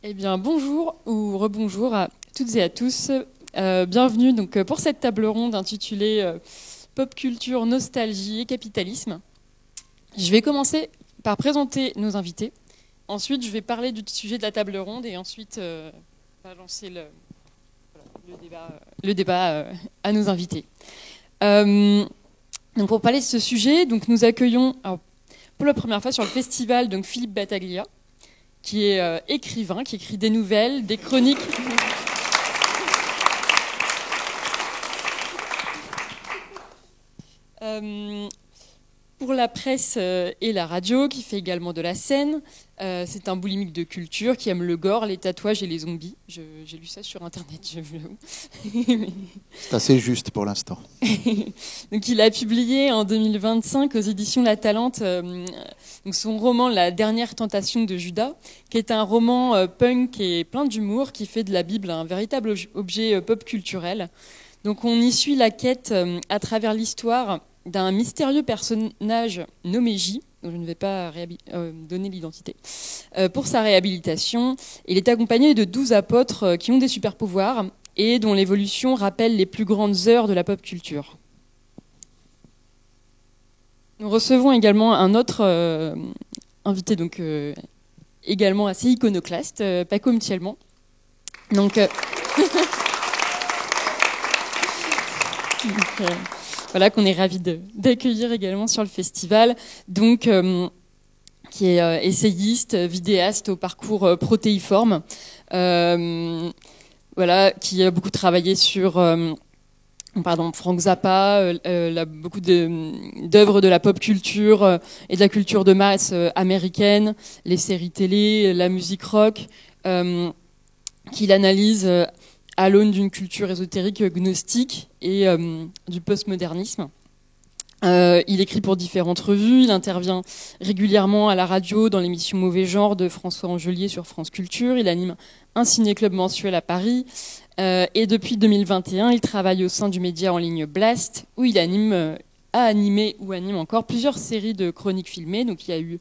Eh bien, bonjour ou rebonjour à toutes et à tous. Bienvenue donc, pour cette table ronde intitulée Pop culture, nostalgie et capitalisme. Je vais commencer par présenter nos invités. Ensuite, je vais parler du sujet de la table ronde et ensuite on va lancer le débat à nos invités. Donc pour parler de ce sujet, donc nous accueillons pour la première fois sur le festival donc Philippe Battaglia, qui est écrivain, qui écrit des nouvelles, des chroniques. Pour la presse et la radio, qui fait également de la scène. C'est un boulimique de culture qui aime le gore, les tatouages et les zombies. J'ai lu ça sur Internet, je vous l'avoue. C'est assez juste pour l'instant. Donc, il a publié en 2025 aux éditions La Talente donc son roman La dernière tentation de Judas, qui est un roman punk et plein d'humour qui fait de la Bible un véritable objet pop culturel. Donc on y suit la quête à travers l'histoire d'un mystérieux personnage nommé J, dont je ne vais pas donner l'identité, pour sa réhabilitation. Il est accompagné de 12 apôtres qui ont des super-pouvoirs et dont l'évolution rappelle les plus grandes heures de la pop culture. Nous recevons également un autre invité, donc également assez iconoclaste, Paco Mtielman. Donc, voilà, qu'on est ravis d'accueillir également sur le festival. Donc, qui est essayiste, vidéaste au parcours protéiforme, voilà, qui a beaucoup travaillé sur Frank Zappa, beaucoup d'œuvres de la pop culture et de la culture de masse américaine, les séries télé, la musique rock, qu'il analyse à l'aune d'une culture ésotérique gnostique et du postmodernisme. Il écrit pour différentes revues, il intervient régulièrement à la radio dans l'émission Mauvais Genre de François Angelier sur France Culture, il anime un ciné-club mensuel à Paris, et depuis 2021, il travaille au sein du média en ligne Blast, où il anime encore plusieurs séries de chroniques filmées. Donc il y a eu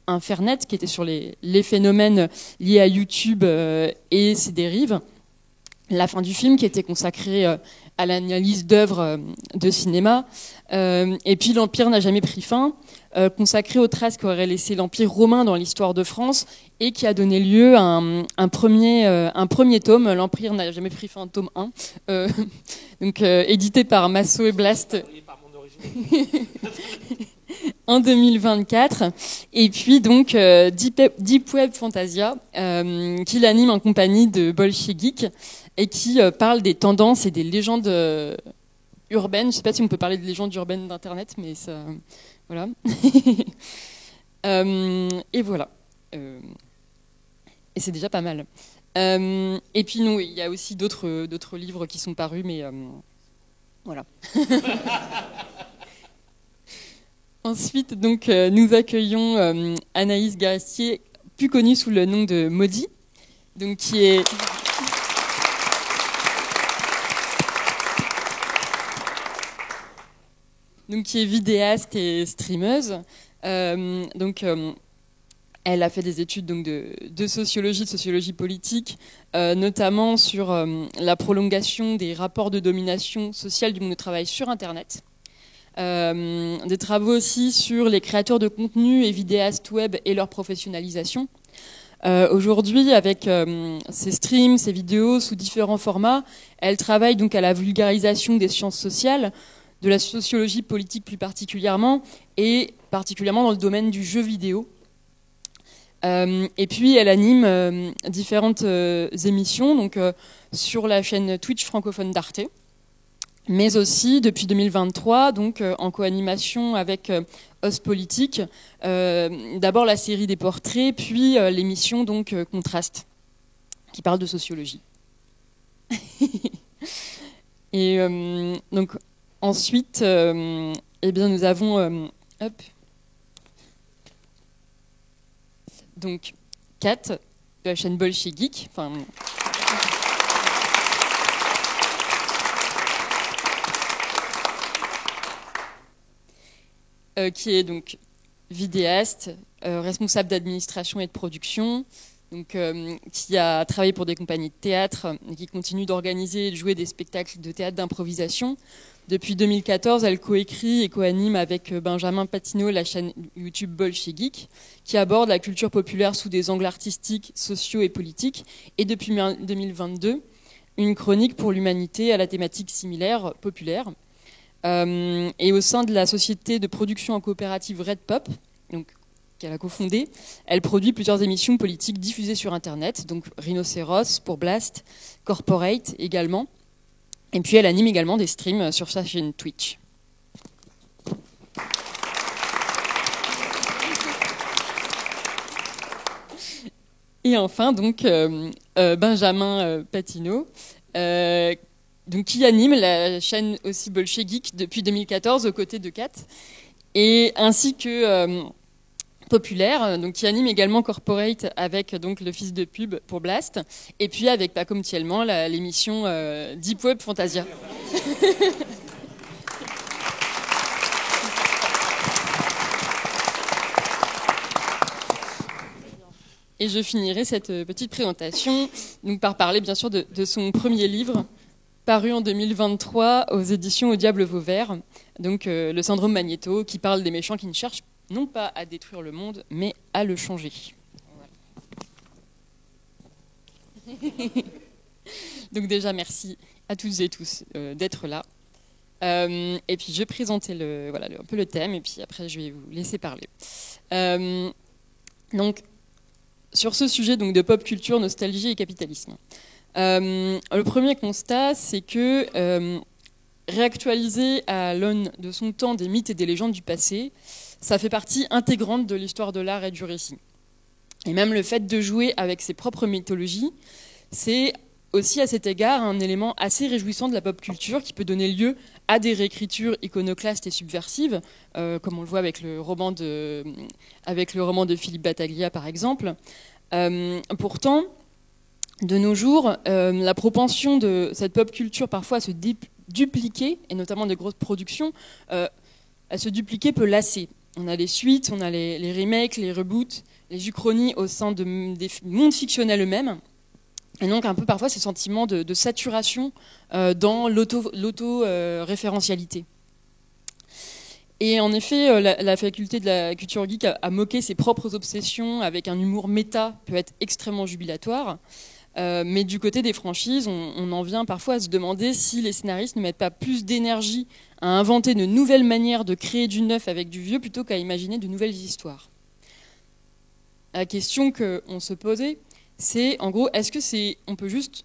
Infernet, qui était sur les phénomènes liés à YouTube et ses dérives. La fin du film, qui était consacrée à l'analyse d'œuvres de cinéma. Et puis L'Empire n'a jamais pris fin, consacré aux traces qu'aurait laissé l'Empire romain dans l'histoire de France et qui a donné lieu à un premier tome, L'Empire n'a jamais pris fin, tome 1, donc édité par Masso et Blast en 2024. Et puis donc Deep Web Fantasia, qu'il anime en compagnie de Bolche Geek et qui parle des tendances et des légendes urbaines. Je ne sais pas si on peut parler de légendes urbaines d'Internet, mais ça, voilà. Et voilà. Et c'est déjà pas mal. Et puis nous, il y a aussi d'autres livres qui sont parus, mais voilà. Ensuite, donc, nous accueillons Anaïs Garestier, plus connue sous le nom de Maudie, donc qui est vidéaste et streameuse. Elle a fait des études donc, de sociologie politique, notamment sur la prolongation des rapports de domination sociale du monde du travail sur Internet. Des travaux aussi sur les créateurs de contenu et vidéastes web et leur professionnalisation. Aujourd'hui, avec ses streams, ses vidéos sous différents formats, elle travaille donc à la vulgarisation des sciences sociales, de la sociologie politique plus particulièrement, et particulièrement dans le domaine du jeu vidéo. Et puis elle anime différentes émissions donc, sur la chaîne Twitch francophone d'Arte, mais aussi depuis 2023 donc, en co-animation avec Os Politique, d'abord la série des portraits, puis l'émission donc, Contraste, qui parle de sociologie. Et donc ensuite, eh bien, nous avons donc Kat de la chaîne Bolche Geek, qui est donc vidéaste, responsable d'administration et de production, donc, qui a travaillé pour des compagnies de théâtre et qui continue d'organiser et de jouer des spectacles de théâtre d'improvisation. Depuis 2014, elle coécrit et co-anime avec Benjamin Patineau la chaîne YouTube Bolchegeek, qui aborde la culture populaire sous des angles artistiques, sociaux et politiques. Et depuis 2022, une chronique pour l'humanité à la thématique similaire, populaire. Et au sein de la société de production en coopérative Red Pop, donc qu'elle a cofondée, elle produit plusieurs émissions politiques diffusées sur Internet, donc Rhinocéros pour Blast, Corporate également. Et puis elle anime également des streams sur sa chaîne Twitch. Et enfin, donc, Benjamin Patineau, donc, qui anime la chaîne aussi Bolchegeek depuis 2014 aux côtés de Kat, et ainsi que Populaire, donc, qui anime également Corporate avec donc, le fils de pub pour Blast, et puis avec pas comme Thielman l'émission Deep Web Fantasia. Et je finirai cette petite présentation donc, par parler bien sûr de son premier livre, paru en 2023 aux éditions Au Diable Vauvert, donc le syndrome Magnéto, qui parle des méchants qui ne cherchent non pas à détruire le monde, mais à le changer. Voilà. Donc déjà, merci à toutes et tous d'être là. Et puis je vais présenter un peu le thème, et puis après je vais vous laisser parler. Donc, sur ce sujet donc, de pop culture, nostalgie et capitalisme. Le premier constat, c'est que réactualiser à l'aune de son temps des mythes et des légendes du passé, ça fait partie intégrante de l'histoire de l'art et du récit. Et même le fait de jouer avec ses propres mythologies, c'est aussi à cet égard un élément assez réjouissant de la pop culture qui peut donner lieu à des réécritures iconoclastes et subversives, comme on le voit avec le roman de Philippe Battaglia par exemple. Pourtant, de nos jours, la propension de cette pop culture parfois à se dupliquer, et notamment des grosses productions, à se dupliquer peut lasser. On a les suites, on a les remakes, les reboots, les uchronies au sein des mondes fictionnels eux-mêmes. Et donc un peu parfois ce sentiment de saturation dans l'auto-référentialité. Et en effet, la faculté de la culture geek à moquer ses propres obsessions avec un humour méta peut être extrêmement jubilatoire. Mais du côté des franchises, on en vient parfois à se demander si les scénaristes ne mettent pas plus d'énergie à inventer de nouvelles manières de créer du neuf avec du vieux plutôt qu'à imaginer de nouvelles histoires. La question qu'on se posait, c'est en gros, on peut juste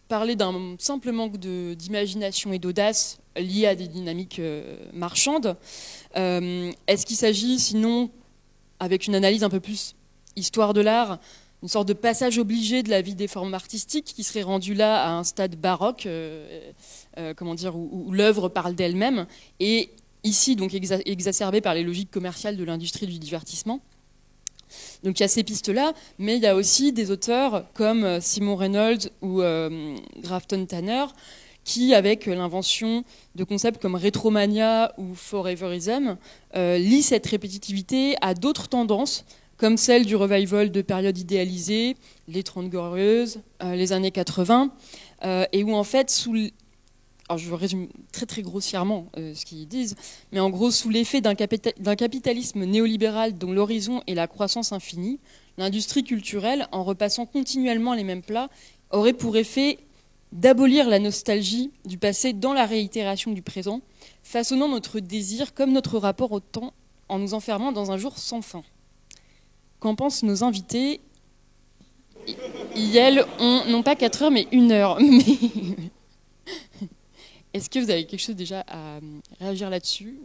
parler d'un simple manque d'imagination et d'audace lié à des dynamiques marchandes. Est-ce qu'il s'agit sinon, avec une analyse un peu plus histoire de l'art, une sorte de passage obligé de la vie des formes artistiques qui serait rendu là à un stade baroque, où l'œuvre parle d'elle-même, et ici donc exacerbée par les logiques commerciales de l'industrie du divertissement. Donc il y a ces pistes-là, mais il y a aussi des auteurs comme Simon Reynolds ou Grafton Tanner qui, avec l'invention de concepts comme Retromania ou Foreverism, lient cette répétitivité à d'autres tendances, comme celle du revival de périodes idéalisées, les 30 Glorieuses, les années 80, et où en fait, alors je résume très très grossièrement ce qu'ils disent, mais en gros, sous l'effet d'un capitalisme néolibéral dont l'horizon est la croissance infinie, l'industrie culturelle, en repassant continuellement les mêmes plats, aurait pour effet d'abolir la nostalgie du passé dans la réitération du présent, façonnant notre désir comme notre rapport au temps en nous enfermant dans un jour sans fin. Qu'en pensent nos invités? Elles ont non pas 4 heures, mais 1 heure. Mais est-ce que vous avez quelque chose déjà à réagir là-dessus?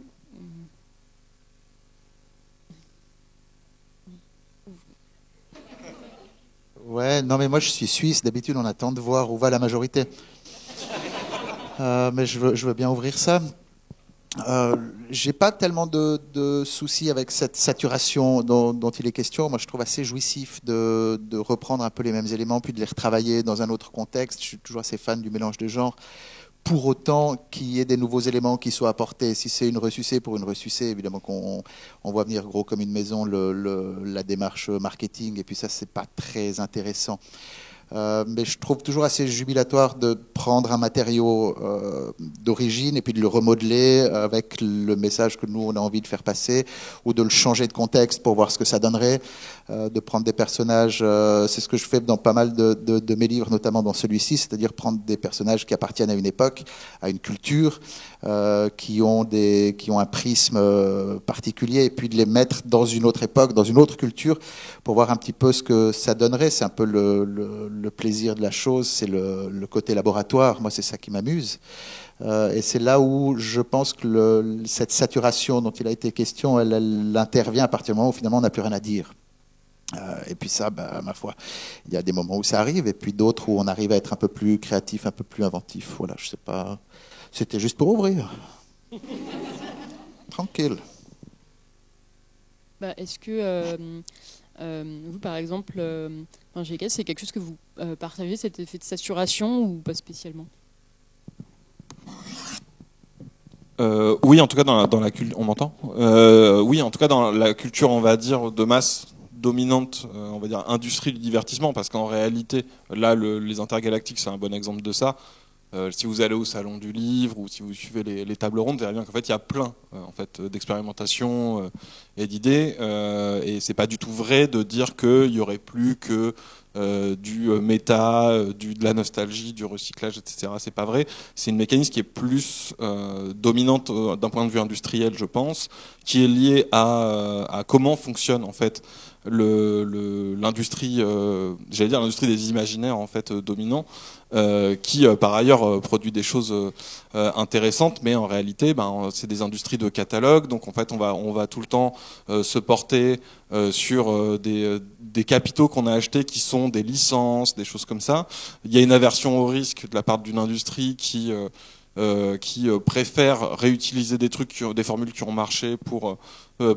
Ouais, non mais moi je suis suisse, d'habitude on attend de voir où va la majorité. Mais je veux bien ouvrir ça. J'ai pas tellement de soucis avec cette saturation dont il est question. Moi je trouve assez jouissif de reprendre un peu les mêmes éléments puis de les retravailler dans un autre contexte. Je suis toujours assez fan du mélange de genres pour autant qu'il y ait des nouveaux éléments qui soient apportés. Si c'est une ressucée pour une ressucée, évidemment qu'on voit venir gros comme une maison la démarche marketing, et puis ça, c'est pas très intéressant. Mais je trouve toujours assez jubilatoire de prendre un matériau d'origine et puis de le remodeler avec le message que nous on a envie de faire passer, ou de le changer de contexte pour voir ce que ça donnerait, de prendre des personnages, c'est ce que je fais dans pas mal de mes livres, notamment dans celui-ci, c'est-à-dire prendre des personnages qui appartiennent à une époque, à une culture, qui ont un prisme particulier, et puis de les mettre dans une autre époque, dans une autre culture, pour voir un petit peu ce que ça donnerait. C'est un peu le plaisir de la chose, c'est le côté laboratoire. Moi, c'est ça qui m'amuse. Et c'est là où je pense que cette saturation dont il a été question, elle intervient à partir du moment où finalement on n'a plus rien à dire. Et puis ça, ma foi, il y a des moments où ça arrive, et puis d'autres où on arrive à être un peu plus créatif, un peu plus inventif. Voilà, je sais pas. C'était juste pour ouvrir. Tranquille. Est-ce que vous, par exemple, GK, c'est quelque chose que vous partagez, cet effet de saturation, ou pas spécialement? Oui, en tout cas dans la culture, on m'entend. Oui, en tout cas dans la culture, on va dire de masse dominante, on va dire industrie du divertissement, parce qu'en réalité, là, les intergalactiques, c'est un bon exemple de ça. Si vous allez au salon du livre ou si vous suivez les tables rondes, vous verrez bien qu'en fait il y a plein d'expérimentations et d'idées, et c'est pas du tout vrai de dire qu'il y aurait plus que du méta, de la nostalgie, du recyclage, etc. C'est pas vrai. C'est une mécanisme qui est plus dominante d'un point de vue industriel, je pense, qui est liée à comment fonctionne en fait l'industrie, j'allais dire l'industrie des imaginaires en fait dominants, qui par ailleurs produit des choses intéressantes, mais en réalité c'est des industries de catalogue, donc en fait on va tout le temps se porter sur des capitaux qu'on a achetés qui sont des licences, des choses comme ça. Il y a une aversion au risque de la part d'une industrie qui préfère réutiliser des trucs, des formules qui ont marché pour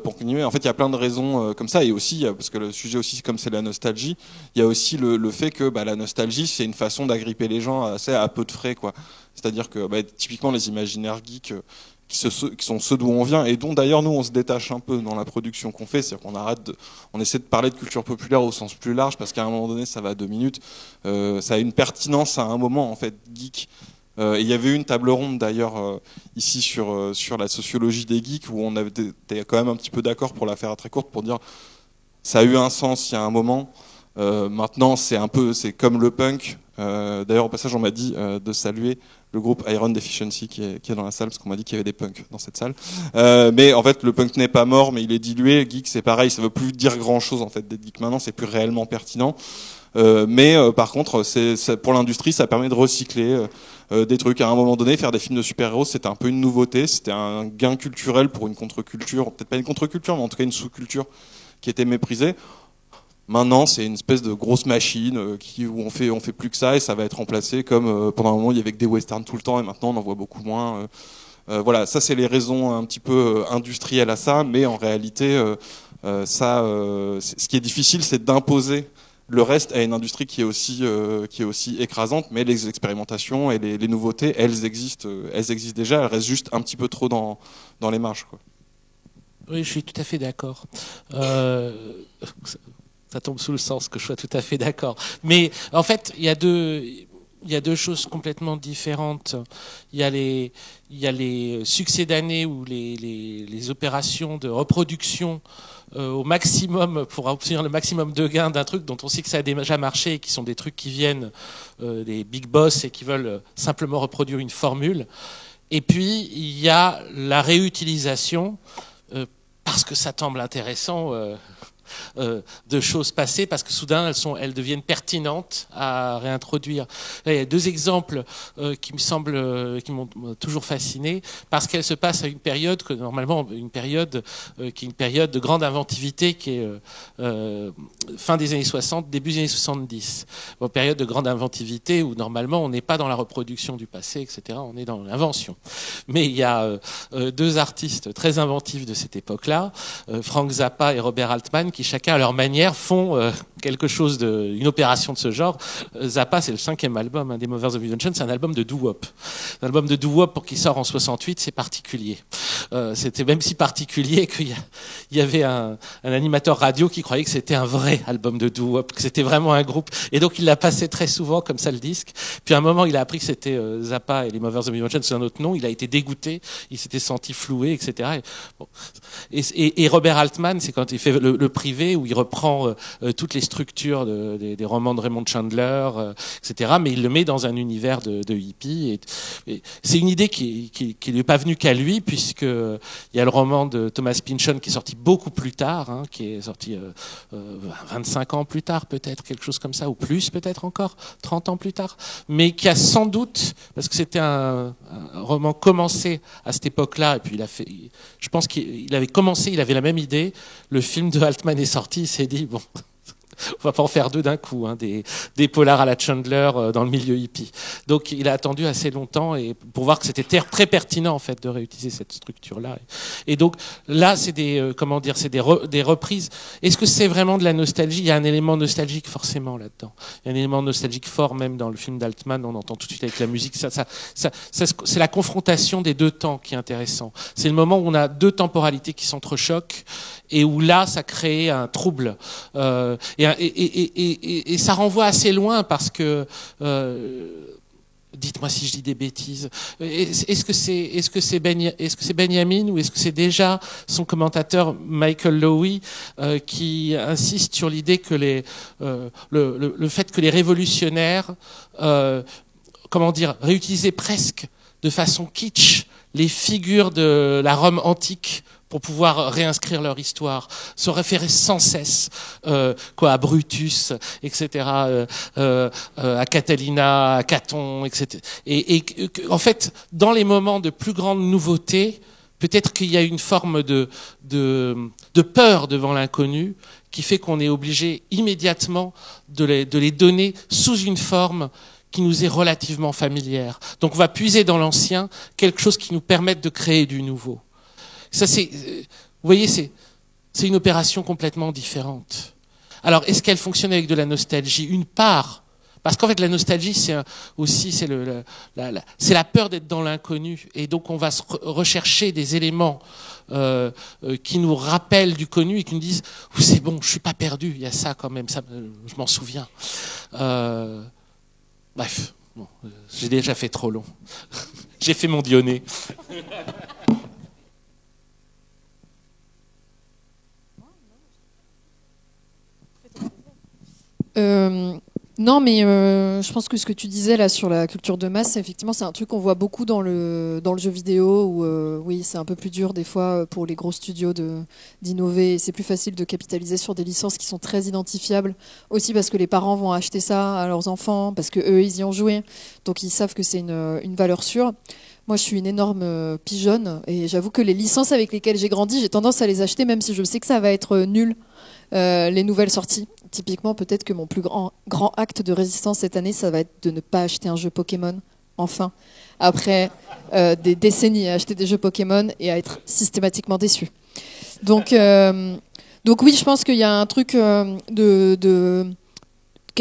continuer. En fait, il y a plein de raisons comme ça, et aussi parce que le sujet aussi, comme c'est la nostalgie, il y a aussi le fait que la nostalgie, c'est une façon d'agripper les gens assez à peu de frais, quoi. C'est-à-dire que typiquement les imaginaires geeks qui sont ceux d'où on vient, et dont d'ailleurs nous on se détache un peu dans la production qu'on fait, c'est-à-dire on essaie de parler de culture populaire au sens plus large, parce qu'à un moment donné ça va à 2 minutes, ça a une pertinence à un moment en fait geek. Et il y avait eu une table ronde d'ailleurs ici sur la sociologie des geeks, où on était quand même un petit peu d'accord, pour la faire très courte, pour dire ça a eu un sens il y a un moment. Maintenant c'est comme le punk. D'ailleurs au passage on m'a dit de saluer le groupe Iron Deficiency qui est dans la salle, parce qu'on m'a dit qu'il y avait des punks dans cette salle. Mais en fait le punk n'est pas mort, mais il est dilué. Geek c'est pareil, ça veut plus dire grand chose en fait d'être geek maintenant, c'est plus réellement pertinent. Mais par contre, pour l'industrie, ça permet de recycler des trucs. À un moment donné, faire des films de super-héros, c'était un peu une nouveauté, c'était un gain culturel pour une contre-culture, peut-être pas une contre-culture, mais en tout cas une sous-culture qui était méprisée. Maintenant, c'est une espèce de grosse machine où on fait plus que ça, et ça va être remplacé comme pendant un moment il y avait que des westerns tout le temps, et maintenant on en voit beaucoup moins. Voilà, ça c'est les raisons un petit peu industrielles à ça, mais en réalité, ce qui est difficile, c'est d'imposer le reste à une industrie qui est aussi écrasante, mais les expérimentations et les nouveautés, elles existent déjà, elles restent juste un petit peu trop dans les marges, quoi. Oui, je suis tout à fait d'accord. Ça tombe sous le sens que je sois tout à fait d'accord. Mais en fait, il y a deux choses complètement différentes. Il y a les succès d'année, ou les opérations de reproduction au maximum pour obtenir le maximum de gains d'un truc dont on sait que ça a déjà marché, et qui sont des trucs qui viennent des big boss et qui veulent simplement reproduire une formule. Et puis il y a la réutilisation parce que ça semble intéressant de choses passées, parce que soudain elles deviennent pertinentes à réintroduire. Là, il y a 2 exemples qui m'ont toujours fasciné, parce qu'elles se passent à une période qui est une période de grande inventivité, qui est fin des années 60, début des années 70. Une période de grande inventivité où normalement on n'est pas dans la reproduction du passé, etc. On est dans l'invention. Mais il y a 2 artistes très inventifs de cette époque-là, Frank Zappa et Robert Altman, qui qui chacun à leur manière font quelque chose une opération de ce genre. Zappa, c'est le 5e album des Mothers of Invention, c'est un album de doo-wop. Un album de doo-wop pour qui sort en 68, c'est particulier. C'était même si particulier qu'il y avait un animateur radio qui croyait que c'était un vrai album de doo-wop, que c'était vraiment un groupe. Et donc il l'a passé très souvent comme ça le disque. Puis à un moment, il a appris que c'était Zappa et les Mothers of Invention, c'est un autre nom. Il a été dégoûté, il s'était senti floué, etc. Et Robert Altman, c'est quand il fait le privé où il reprend toutes les structures des romans de Raymond Chandler, etc. Mais il le met dans un univers de hippie. Et c'est une idée qui lui est pas venue qu'à lui, puisque il y a le roman de Thomas Pynchon qui est sorti beaucoup plus tard, qui est sorti 25 ans plus tard, peut-être quelque chose comme ça, ou plus, peut-être encore 30 ans plus tard, mais qui a sans doute, parce que c'était un roman commencé à cette époque-là, et puis je pense qu'il avait commencé, il avait la même idée. Le film de Altman est sorti, il s'est dit bon. On va pas en faire deux d'un coup, des polars à la Chandler dans le milieu hippie. Donc il a attendu assez longtemps et pour voir que c'était très pertinent en fait de réutiliser cette structure-là. Et donc là, c'est des reprises. Est-ce que c'est vraiment de la nostalgie? Il y a un élément nostalgique forcément là-dedans. Il y a un élément nostalgique fort même dans le film d'Altman. On entend tout de suite avec la musique. C'est la confrontation des deux temps qui est intéressant. C'est le moment où on a deux temporalités qui s'entrechoquent et où là, ça crée un trouble. Et ça renvoie assez loin parce que dites-moi si je dis des bêtises. Est-ce que c'est Benjamin ou est-ce que c'est déjà son commentateur Michael Lowy qui insiste sur l'idée que le fait que les révolutionnaires réutilisaient presque de façon kitsch les figures de la Rome antique pour pouvoir réinscrire leur histoire, se référer sans cesse à Brutus, etc., à Catalina, à Caton, etc. Et en fait, dans les moments de plus grande nouveauté, peut-être qu'il y a une forme de peur devant l'inconnu qui fait qu'on est obligé immédiatement de les donner sous une forme qui nous est relativement familière. Donc on va puiser dans l'ancien quelque chose qui nous permette de créer du nouveau. Ça, vous voyez, c'est une opération complètement différente. Alors, est-ce qu'elle fonctionne avec de la nostalgie? Une part. Parce qu'en fait, la nostalgie, c'est la peur d'être dans l'inconnu. Et donc, on va rechercher des éléments qui nous rappellent du connu et qui nous disent « c'est bon, je suis pas perdu, il y a ça quand même, ça, je m'en souviens. » Bref, bon, j'ai déjà fait trop long. J'ai fait mon Dionée. Non, mais je pense que ce que tu disais là sur la culture de masse, effectivement, c'est un truc qu'on voit beaucoup dans le jeu vidéo où oui, c'est un peu plus dur des fois pour les gros studios d'innover. C'est plus facile de capitaliser sur des licences qui sont très identifiables. Aussi parce que les parents vont acheter ça à leurs enfants, parce que eux ils y ont joué, donc ils savent que c'est une valeur sûre. Moi, je suis une énorme pigeonne et j'avoue que les licences avec lesquelles j'ai grandi, j'ai tendance à les acheter même si je sais que ça va être nul. Les nouvelles sorties. Typiquement, peut-être que mon plus grand acte de résistance cette année, ça va être de ne pas acheter un jeu Pokémon, enfin, après des décennies à acheter des jeux Pokémon et à être systématiquement déçu. Donc oui, je pense qu'il y a un truc qui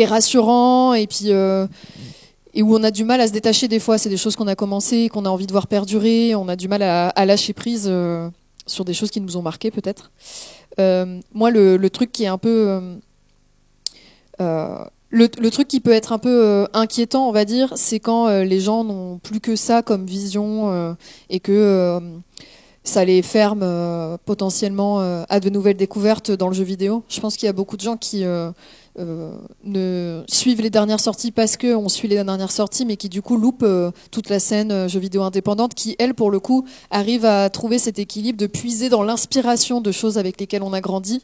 est rassurant et puis et où on a du mal à se détacher des fois. C'est des choses qu'on a commencé, qu'on a envie de voir perdurer. On a du mal à lâcher prise sur des choses qui nous ont marqué peut-être. Moi, le truc qui est un peu le truc qui peut être un peu inquiétant, on va dire, c'est quand les gens n'ont plus que ça comme vision et que ça les ferme potentiellement à de nouvelles découvertes dans le jeu vidéo. Je pense qu'il y a beaucoup de gens qui ne suivent les dernières sorties parce qu'on suit les dernières sorties, mais qui du coup loupent toute la scène jeux vidéo indépendante, qui elle pour le coup arrive à trouver cet équilibre de puiser dans l'inspiration de choses avec lesquelles on a grandi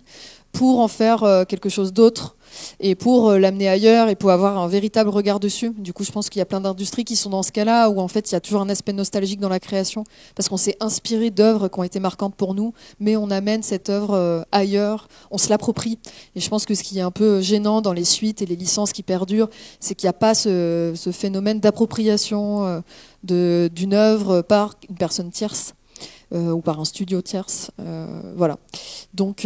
pour en faire quelque chose d'autre et pour l'amener ailleurs et pour avoir un véritable regard dessus. Du coup, je pense qu'il y a plein d'industries qui sont dans ce cas-là où en fait il y a toujours un aspect nostalgique dans la création parce qu'on s'est inspiré d'œuvres qui ont été marquantes pour nous, mais on amène cette œuvre ailleurs, on se l'approprie. Et je pense que ce qui est un peu gênant dans les suites et les licences qui perdurent, c'est qu'il n'y a pas ce phénomène d'appropriation d'une œuvre par une personne tierce ou par un studio tierce. Voilà. Donc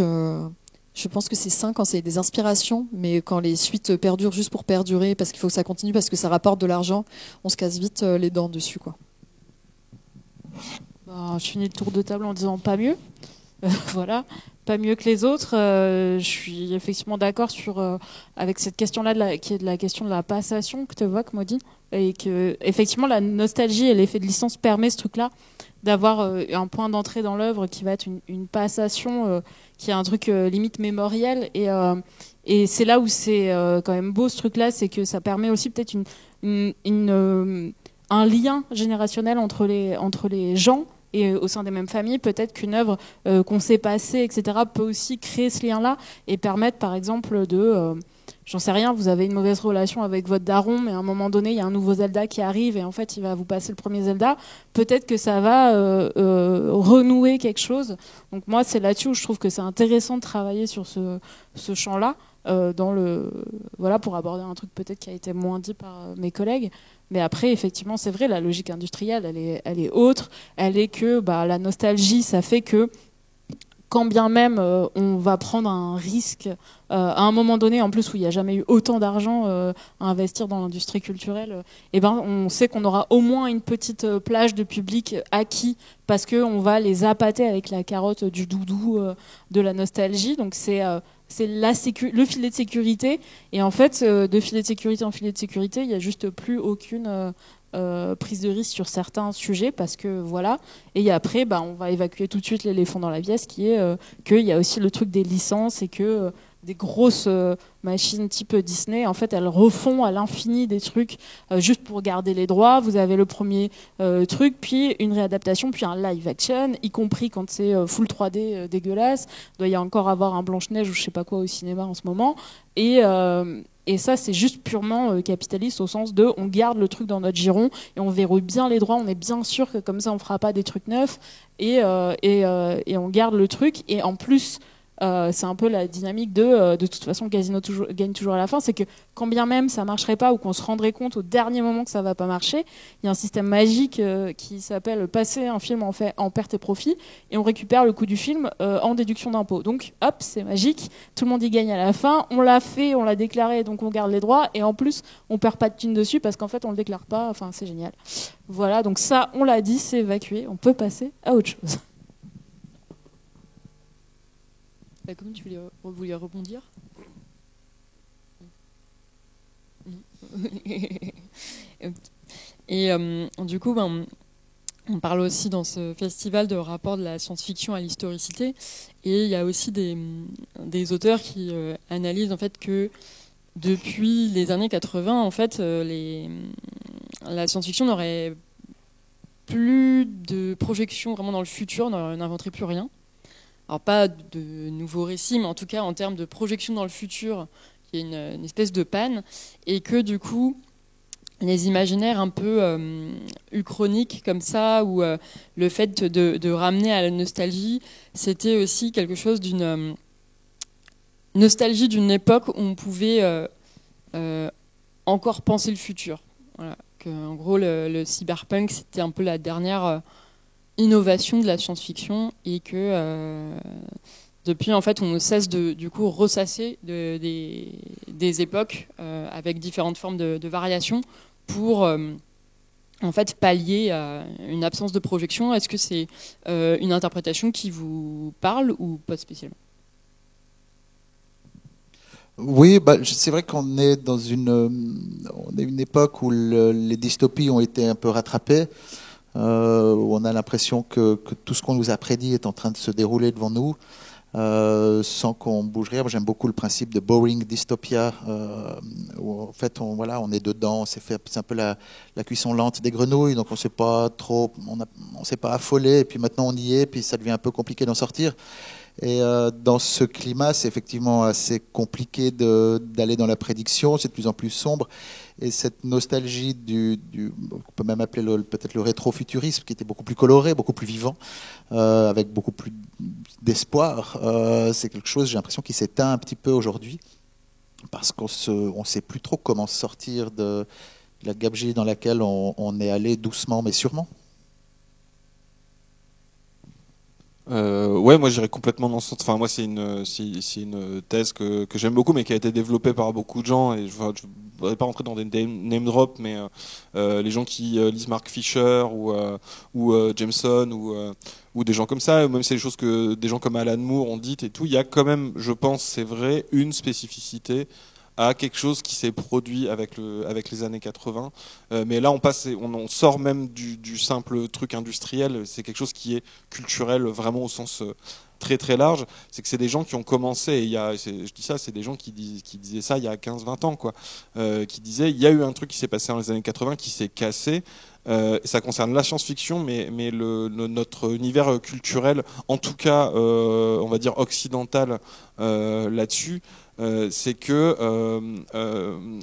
Je pense que c'est sain quand c'est des inspirations, mais quand les suites perdurent juste pour perdurer, parce qu'il faut que ça continue, parce que ça rapporte de l'argent, on se casse vite les dents dessus, quoi. Je finis le tour de table en disant pas mieux. Voilà, pas mieux que les autres. Je suis effectivement d'accord avec cette question-là, qui est de la question de la passation que tu évoques, Maudit, et que effectivement la nostalgie et l'effet de licence permet ce truc-là d'avoir un point d'entrée dans l'œuvre qui va être une passation, qui est un truc limite mémoriel, et c'est là où c'est quand même beau ce truc-là, c'est que ça permet aussi peut-être un lien générationnel entre les gens. Et au sein des mêmes familles, peut-être qu'une œuvre qu'on sait passer, etc., peut aussi créer ce lien-là et permettre, par exemple, j'en sais rien, vous avez une mauvaise relation avec votre daron, mais à un moment donné, il y a un nouveau Zelda qui arrive et en fait, il va vous passer le premier Zelda. Peut-être que ça va renouer quelque chose. Donc moi, c'est là-dessus où je trouve que c'est intéressant de travailler sur ce champ-là, voilà, pour aborder un truc peut-être qui a été moins dit par mes collègues. Mais après, effectivement, c'est vrai, la logique industrielle, elle est autre. Elle est que la nostalgie, ça fait que quand bien même on va prendre un risque à un moment donné, en plus où il n'y a jamais eu autant d'argent à investir dans l'industrie culturelle, on sait qu'on aura au moins une petite plage de public acquis parce qu'on va les appâter avec la carotte du doudou de la nostalgie. Donc c'est le filet de sécurité. Et en fait, de filet de sécurité en filet de sécurité, il n'y a juste plus aucune prise de risque sur certains sujets parce que voilà. Et après, on va évacuer tout de suite l'éléphant dans la pièce qui est qu'il y a aussi le truc des licences et que des grosses machines type Disney, en fait, elles refont à l'infini des trucs juste pour garder les droits. Vous avez le premier truc, puis une réadaptation, puis un live action, y compris quand c'est full 3D dégueulasse. Il doit y encore avoir un Blanche-Neige ou je sais pas quoi au cinéma en ce moment. Et ça, c'est juste purement capitaliste au sens de on garde le truc dans notre giron et on verrouille bien les droits. On est bien sûr que comme ça, on fera pas des trucs neufs et on garde le truc. Et en plus, c'est un peu la dynamique de toute façon, Casino gagne toujours à la fin. C'est que quand bien même ça marcherait pas ou qu'on se rendrait compte au dernier moment que ça va pas marcher, il y a un système magique qui s'appelle passer un film en perte et profit et on récupère le coût du film en déduction d'impôt. Donc hop, c'est magique, tout le monde y gagne à la fin. On l'a fait, on l'a déclaré, donc on garde les droits et en plus on perd pas de thunes dessus parce qu'en fait on le déclare pas. Enfin, c'est génial. Voilà, donc ça, on l'a dit, c'est évacué. On peut passer à autre chose. Comment tu voulais rebondir? Et du coup, on parle aussi dans ce festival de rapport de la science-fiction à l'historicité, et il y a aussi des auteurs qui analysent en fait que depuis les années 80, en fait, la science-fiction n'aurait plus de projection vraiment dans le futur, n'inventerait plus rien. Alors pas de nouveaux récits, mais en tout cas en termes de projection dans le futur, il y a une espèce de panne, et que du coup, les imaginaires un peu uchroniques comme ça, ou le fait de ramener à la nostalgie, c'était aussi quelque chose d'une nostalgie d'une époque où on pouvait encore penser le futur. Voilà. En gros, le cyberpunk, c'était un peu la dernière innovation de la science-fiction, et que depuis, en fait, on ne cesse de du coup ressasser des époques avec différentes formes de variations pour en fait pallier à une absence de projection. Est-ce que c'est une interprétation qui vous parle ou pas spécialement? Oui, c'est vrai qu'on est dans une époque où les dystopies ont été un peu rattrapées. Où on a l'impression que tout ce qu'on nous a prédit est en train de se dérouler devant nous, sans qu'on bouge rien. Moi, j'aime beaucoup le principe de boring dystopia, où en fait on est dedans, c'est un peu la cuisson lente des grenouilles, donc on s'est pas affolé, et puis maintenant on y est, puis ça devient un peu compliqué d'en sortir. Et dans ce climat, c'est effectivement assez compliqué d'aller dans la prédiction, c'est de plus en plus sombre. Et cette nostalgie on peut même appeler peut-être le rétrofuturisme, qui était beaucoup plus coloré, beaucoup plus vivant, avec beaucoup plus d'espoir, c'est quelque chose, j'ai l'impression, qui s'éteint un petit peu aujourd'hui, parce qu'on ne sait plus trop comment sortir de la gabegie dans laquelle on est allé doucement mais sûrement. Ouais, moi j'irais complètement dans ce sens. Enfin, moi c'est une thèse que j'aime beaucoup, mais qui a été développée par beaucoup de gens. Et je voudrais pas rentrer dans des name drop, mais les gens qui lisent Mark Fisher ou Jameson ou des gens comme ça, même si c'est des choses que des gens comme Alan Moore ont dites et tout, il y a quand même, je pense, c'est vrai, une spécificité à quelque chose qui s'est produit avec les années 80. Mais là, on sort même du simple truc industriel. C'est quelque chose qui est culturel, vraiment au sens très très large. C'est que c'est des gens qui ont commencé, et je dis ça, c'est des gens qui disaient ça il y a 15-20 ans, quoi. Qui disaient, il y a eu un truc qui s'est passé dans les années 80 qui s'est cassé. Ça concerne la science-fiction, mais notre univers culturel, en tout cas, on va dire occidental, là-dessus. C'est que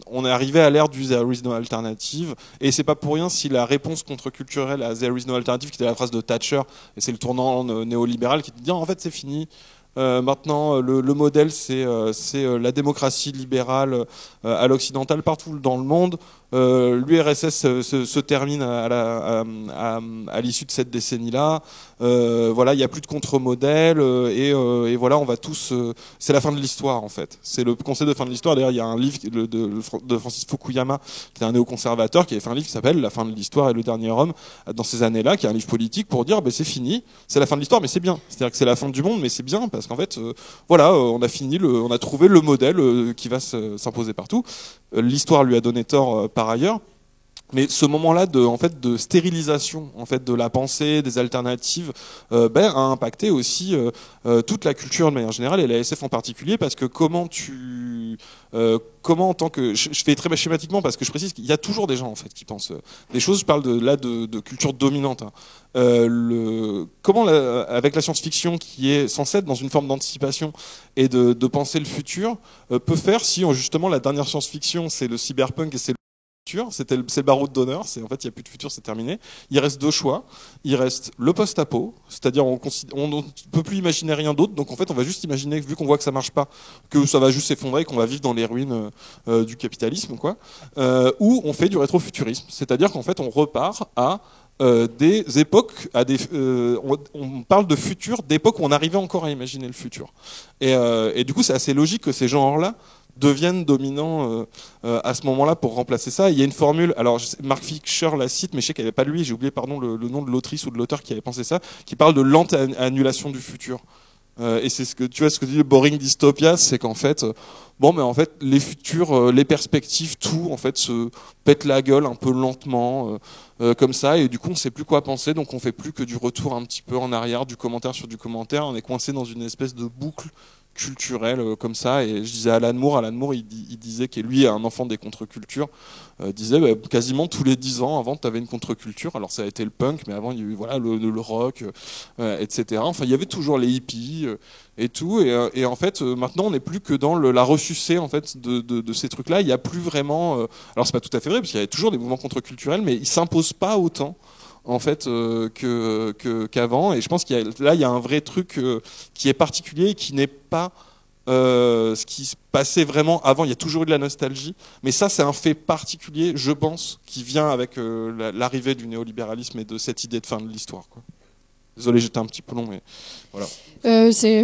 on est arrivé à l'ère du There is no alternative, et c'est pas pour rien si la réponse contre-culturelle à There is no alternative, qui était la phrase de Thatcher, et c'est le tournant néolibéral qui dit en fait c'est fini. Maintenant, le modèle, c'est la démocratie libérale à l'occidental partout dans le monde. L'URSS se termine à l'issue de cette décennie-là. Voilà, il n'y a plus de contre-modèle et voilà, on va tous. C'est la fin de l'histoire en fait. C'est le concept de fin de l'histoire. D'ailleurs, il y a un livre de Francis Fukuyama, qui est un néoconservateur, qui avait fait un livre qui s'appelle La fin de l'histoire et le dernier homme dans ces années-là, qui est un livre politique pour dire, c'est fini, c'est la fin de l'histoire, mais c'est bien. C'est-à-dire que c'est la fin du monde, mais c'est bien parce qu'en fait, voilà, on a trouvé le modèle qui va s'imposer partout. L'histoire lui a donné tort par ailleurs. Mais ce moment-là de stérilisation en fait de la pensée, des alternatives, a impacté aussi toute la culture de manière générale et la SF en particulier, parce que comment en tant que je fais très schématiquement parce que je précise qu'il y a toujours des gens en fait qui pensent des choses. Je parle de culture dominante. Comment avec la science-fiction qui est censée être dans une forme d'anticipation et de penser le futur peut faire si justement la dernière science-fiction c'est le cyberpunk et c'est c'est le baroud d'honneur, en fait il n'y a plus de futur, c'est terminé. Il reste deux choix, il reste le post-apo, c'est-à-dire on ne peut plus imaginer rien d'autre, donc en fait on va juste imaginer, vu qu'on voit que ça marche pas, que ça va juste s'effondrer, qu'on va vivre dans les ruines du capitalisme, quoi. Ou on fait du rétrofuturisme, c'est-à-dire qu'en fait on repart à des époques, on parle de futur, d'époques où on arrivait encore à imaginer le futur. Et du coup c'est assez logique que ces genres-là deviennent dominants à ce moment-là pour remplacer ça. Il y a une formule, alors Mark Fisher la cite, mais je sais qu'elle n'est pas lui, j'ai oublié le nom de l'autrice ou de l'auteur qui avait pensé ça, qui parle de lente annulation du futur. Et c'est ce que dit le Boring Dystopia, c'est qu'en fait, en fait, les futurs, les perspectives, tout en fait se pète la gueule un peu lentement, comme ça, et du coup on sait plus quoi penser, donc on fait plus que du retour un petit peu en arrière, du commentaire sur du commentaire, on est coincé dans une espèce de boucle culturel comme ça. Et je disais Alan Moore il disait que lui, un enfant des contre-cultures, disait quasiment tous les 10 ans avant tu avais une contre-culture. Alors ça a été le punk, mais avant il y a eu le rock, etc. Enfin il y avait toujours les hippies et tout, et en fait maintenant on n'est plus que dans la ressucée en fait de ces trucs là. Il n'y a plus vraiment alors c'est pas tout à fait vrai parce qu'il y avait toujours des mouvements contre-culturels, mais ils s'imposent pas autant en fait qu'avant, et je pense qu'il y a un vrai truc qui est particulier et qui n'est pas ce qui se passait vraiment avant. Il y a toujours eu de la nostalgie, mais ça c'est un fait particulier, je pense, qui vient avec l'arrivée du néolibéralisme et de cette idée de fin de l'histoire, quoi. Désolé, j'étais un petit peu long, mais voilà.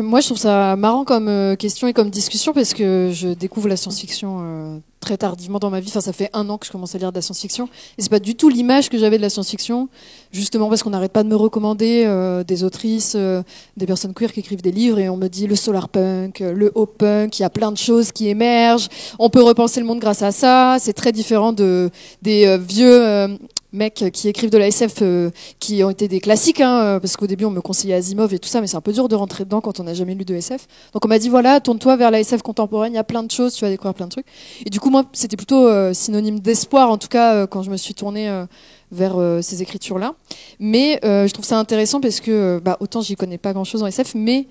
Moi, je trouve ça marrant comme question et comme discussion, parce que je découvre la science-fiction très tardivement dans ma vie. Enfin, ça fait 1 an que je commence à lire de la science-fiction, et c'est pas du tout l'image que j'avais de la science-fiction, justement parce qu'on n'arrête pas de me recommander des autrices, des personnes queer qui écrivent des livres, et on me dit le solarpunk, le hop-punk, il y a plein de choses qui émergent, on peut repenser le monde grâce à ça. C'est très différent des vieux mecs qui écrivent de la SF qui ont été des classiques, parce qu'au début on me conseillait Asimov et tout ça, mais c'est un peu dur de rentrer dedans quand on n'a jamais lu de SF. Donc on m'a dit voilà, tourne-toi vers la SF contemporaine, il y a plein de choses, tu vas découvrir plein de trucs. Et du coup moi c'était plutôt synonyme d'espoir, en tout cas quand je me suis tournée vers ces écritures-là. Mais je trouve ça intéressant parce que autant j'y connais pas grand-chose en SF, mais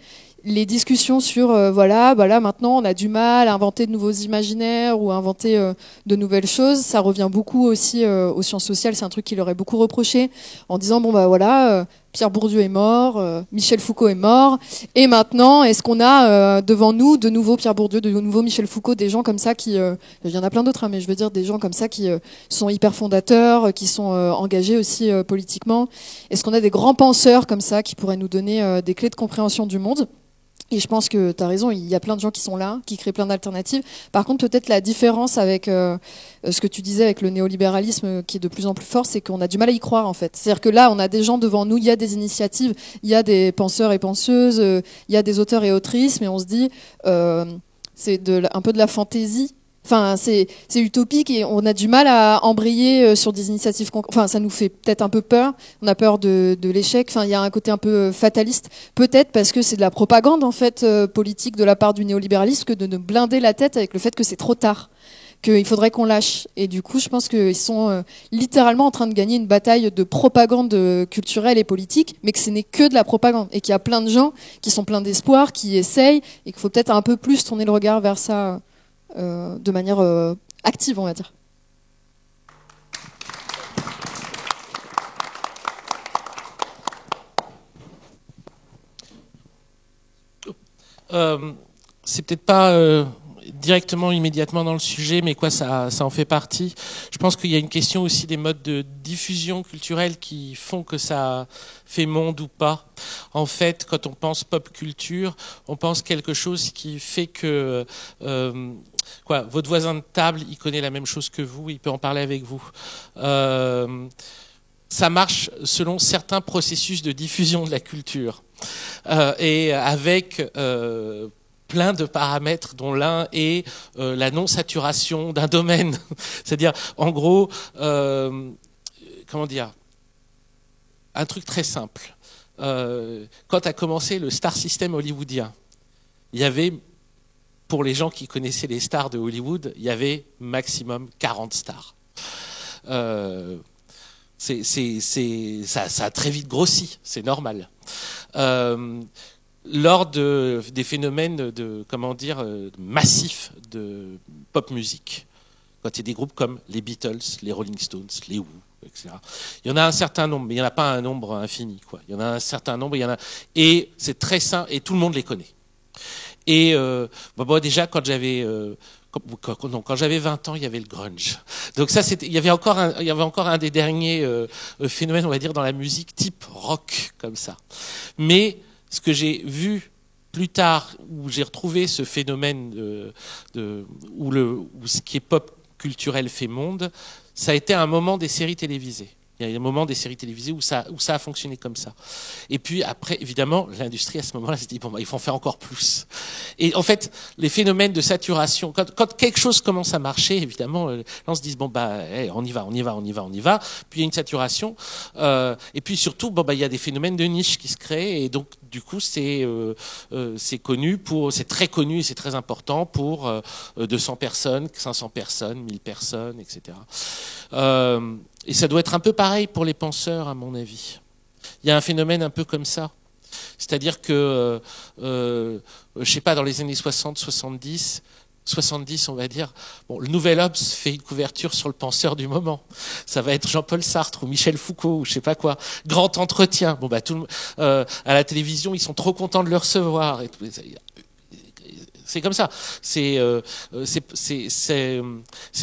les discussions sur voilà maintenant on a du mal à inventer de nouveaux imaginaires ou à inventer de nouvelles choses, ça revient beaucoup aussi aux sciences sociales. C'est un truc qui leur est beaucoup reproché, en disant Pierre Bourdieu est mort, Michel Foucault est mort, et maintenant, est-ce qu'on a devant nous de nouveau Pierre Bourdieu, de nouveau Michel Foucault, des gens comme ça qui, il y en a plein d'autres, hein, mais je veux dire des gens comme ça qui sont hyper fondateurs, qui sont engagés aussi politiquement. Est-ce qu'on a des grands penseurs comme ça qui pourraient nous donner des clés de compréhension du monde ? Et je pense que tu as raison, il y a plein de gens qui sont là, qui créent plein d'alternatives. Par contre, peut-être la différence avec ce que tu disais avec le néolibéralisme qui est de plus en plus fort, c'est qu'on a du mal à y croire en fait. C'est-à-dire que là, on a des gens devant nous, il y a des initiatives, il y a des penseurs et penseuses, il y a des auteurs et autrices, mais on se dit, c'est un peu de la fantaisie. Enfin, c'est utopique et on a du mal à embrayer sur des initiatives. Enfin, ça nous fait peut-être un peu peur. On a peur de l'échec. Enfin, il y a un côté un peu fataliste, peut-être parce que c'est de la propagande en fait politique de la part du néolibéralisme que de nous blinder la tête avec le fait que c'est trop tard, qu'il faudrait qu'on lâche. Et du coup, je pense qu'ils sont littéralement en train de gagner une bataille de propagande culturelle et politique, mais que ce n'est que de la propagande et qu'il y a plein de gens qui sont pleins d'espoir, qui essayent et qu'il faut peut-être un peu plus tourner le regard vers ça. De manière active, on va dire. C'est peut-être pas directement, immédiatement dans le sujet, mais quoi, ça en fait partie. Je pense qu'il y a une question aussi des modes de diffusion culturelle qui font que ça fait monde ou pas. En fait, quand on pense pop culture, on pense quelque chose qui fait que votre voisin de table, il connaît la même chose que vous, il peut en parler avec vous. Ça marche selon certains processus de diffusion de la culture et avec plein de paramètres dont l'un est la non-saturation d'un domaine. C'est-à-dire, en gros, comment dire, un truc très simple. Quand a commencé le star system hollywoodien, il y avait, pour les gens qui connaissaient les stars de Hollywood, il y avait maximum 40 stars. Ça a très vite grossi, c'est normal. Lors des phénomènes massifs de pop musique, quand il y a des groupes comme les Beatles, les Rolling Stones, les Who, etc. Il y en a un certain nombre, mais il n'y en a pas un nombre infini, quoi. Il y en a un certain nombre, et c'est très sain, et tout le monde les connaît. Et déjà, quand j'avais 20 ans, il y avait le grunge. Donc ça, il y avait encore un des derniers phénomènes, on va dire, dans la musique type rock, comme ça. Mais ce que j'ai vu plus tard, où j'ai retrouvé ce phénomène où ce qui est pop culturel fait monde, ça a été un moment des séries télévisées. Il y a un moment des séries télévisées où ça a fonctionné comme ça. Et puis après, évidemment, l'industrie à ce moment-là s'est dit il faut en faire encore plus. Et en fait, les phénomènes de saturation, quand quelque chose commence à marcher, évidemment, là on se dit on y va. Puis il y a une saturation. Et puis surtout, il y a des phénomènes de niche qui se créent. Et donc du coup, c'est très connu et c'est très important pour 200 personnes, 500 personnes, 1000 personnes, etc. Et ça doit être un peu pareil pour les penseurs, à mon avis. Il y a un phénomène un peu comme ça. C'est-à-dire que, je sais pas, dans les années 60, 70, on va dire, le Nouvel Obs fait une couverture sur le penseur du moment. Ça va être Jean-Paul Sartre ou Michel Foucault ou je sais pas quoi. Grand entretien. À la télévision, ils sont trop contents de le recevoir. Et tout. C'est comme ça. C'est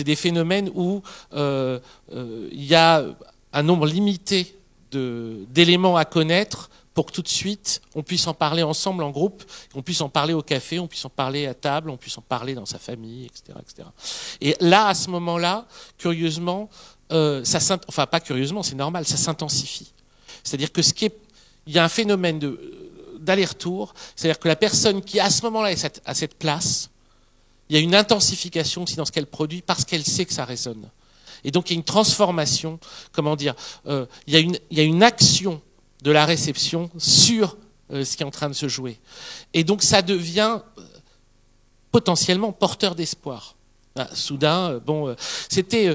des phénomènes où il y a un nombre limité d'éléments à connaître pour que tout de suite on puisse en parler ensemble en groupe, on puisse en parler au café, on puisse en parler à table, on puisse en parler dans sa famille, etc., etc. Et là, à ce moment-là, curieusement, pas curieusement, c'est normal, ça s'intensifie. C'est-à-dire que il y a un phénomène d'aller-retour, c'est-à-dire que la personne qui à ce moment-là est à cette place, il y a une intensification aussi dans ce qu'elle produit parce qu'elle sait que ça résonne. Et donc il y a une transformation, il y a une action de la réception sur ce qui est en train de se jouer. Et donc ça devient potentiellement porteur d'espoir. Soudain, c'était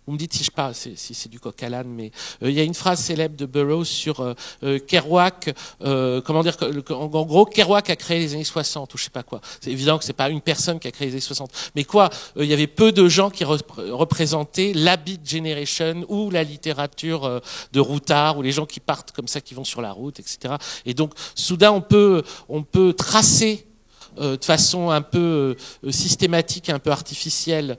Vous me dites si je parle, si c'est du coq à l'âne, mais il y a une phrase célèbre de Burroughs sur Kerouac. Comment dire en gros, Kerouac a créé les années 60 ou je sais pas quoi. C'est évident que c'est pas une personne qui a créé les années 60, mais quoi, il y avait peu de gens qui représentaient la Beat Generation ou la littérature de routard ou les gens qui partent comme ça, qui vont sur la route, etc. Et donc, soudain, on peut tracer de façon un peu systématique, un peu artificielle,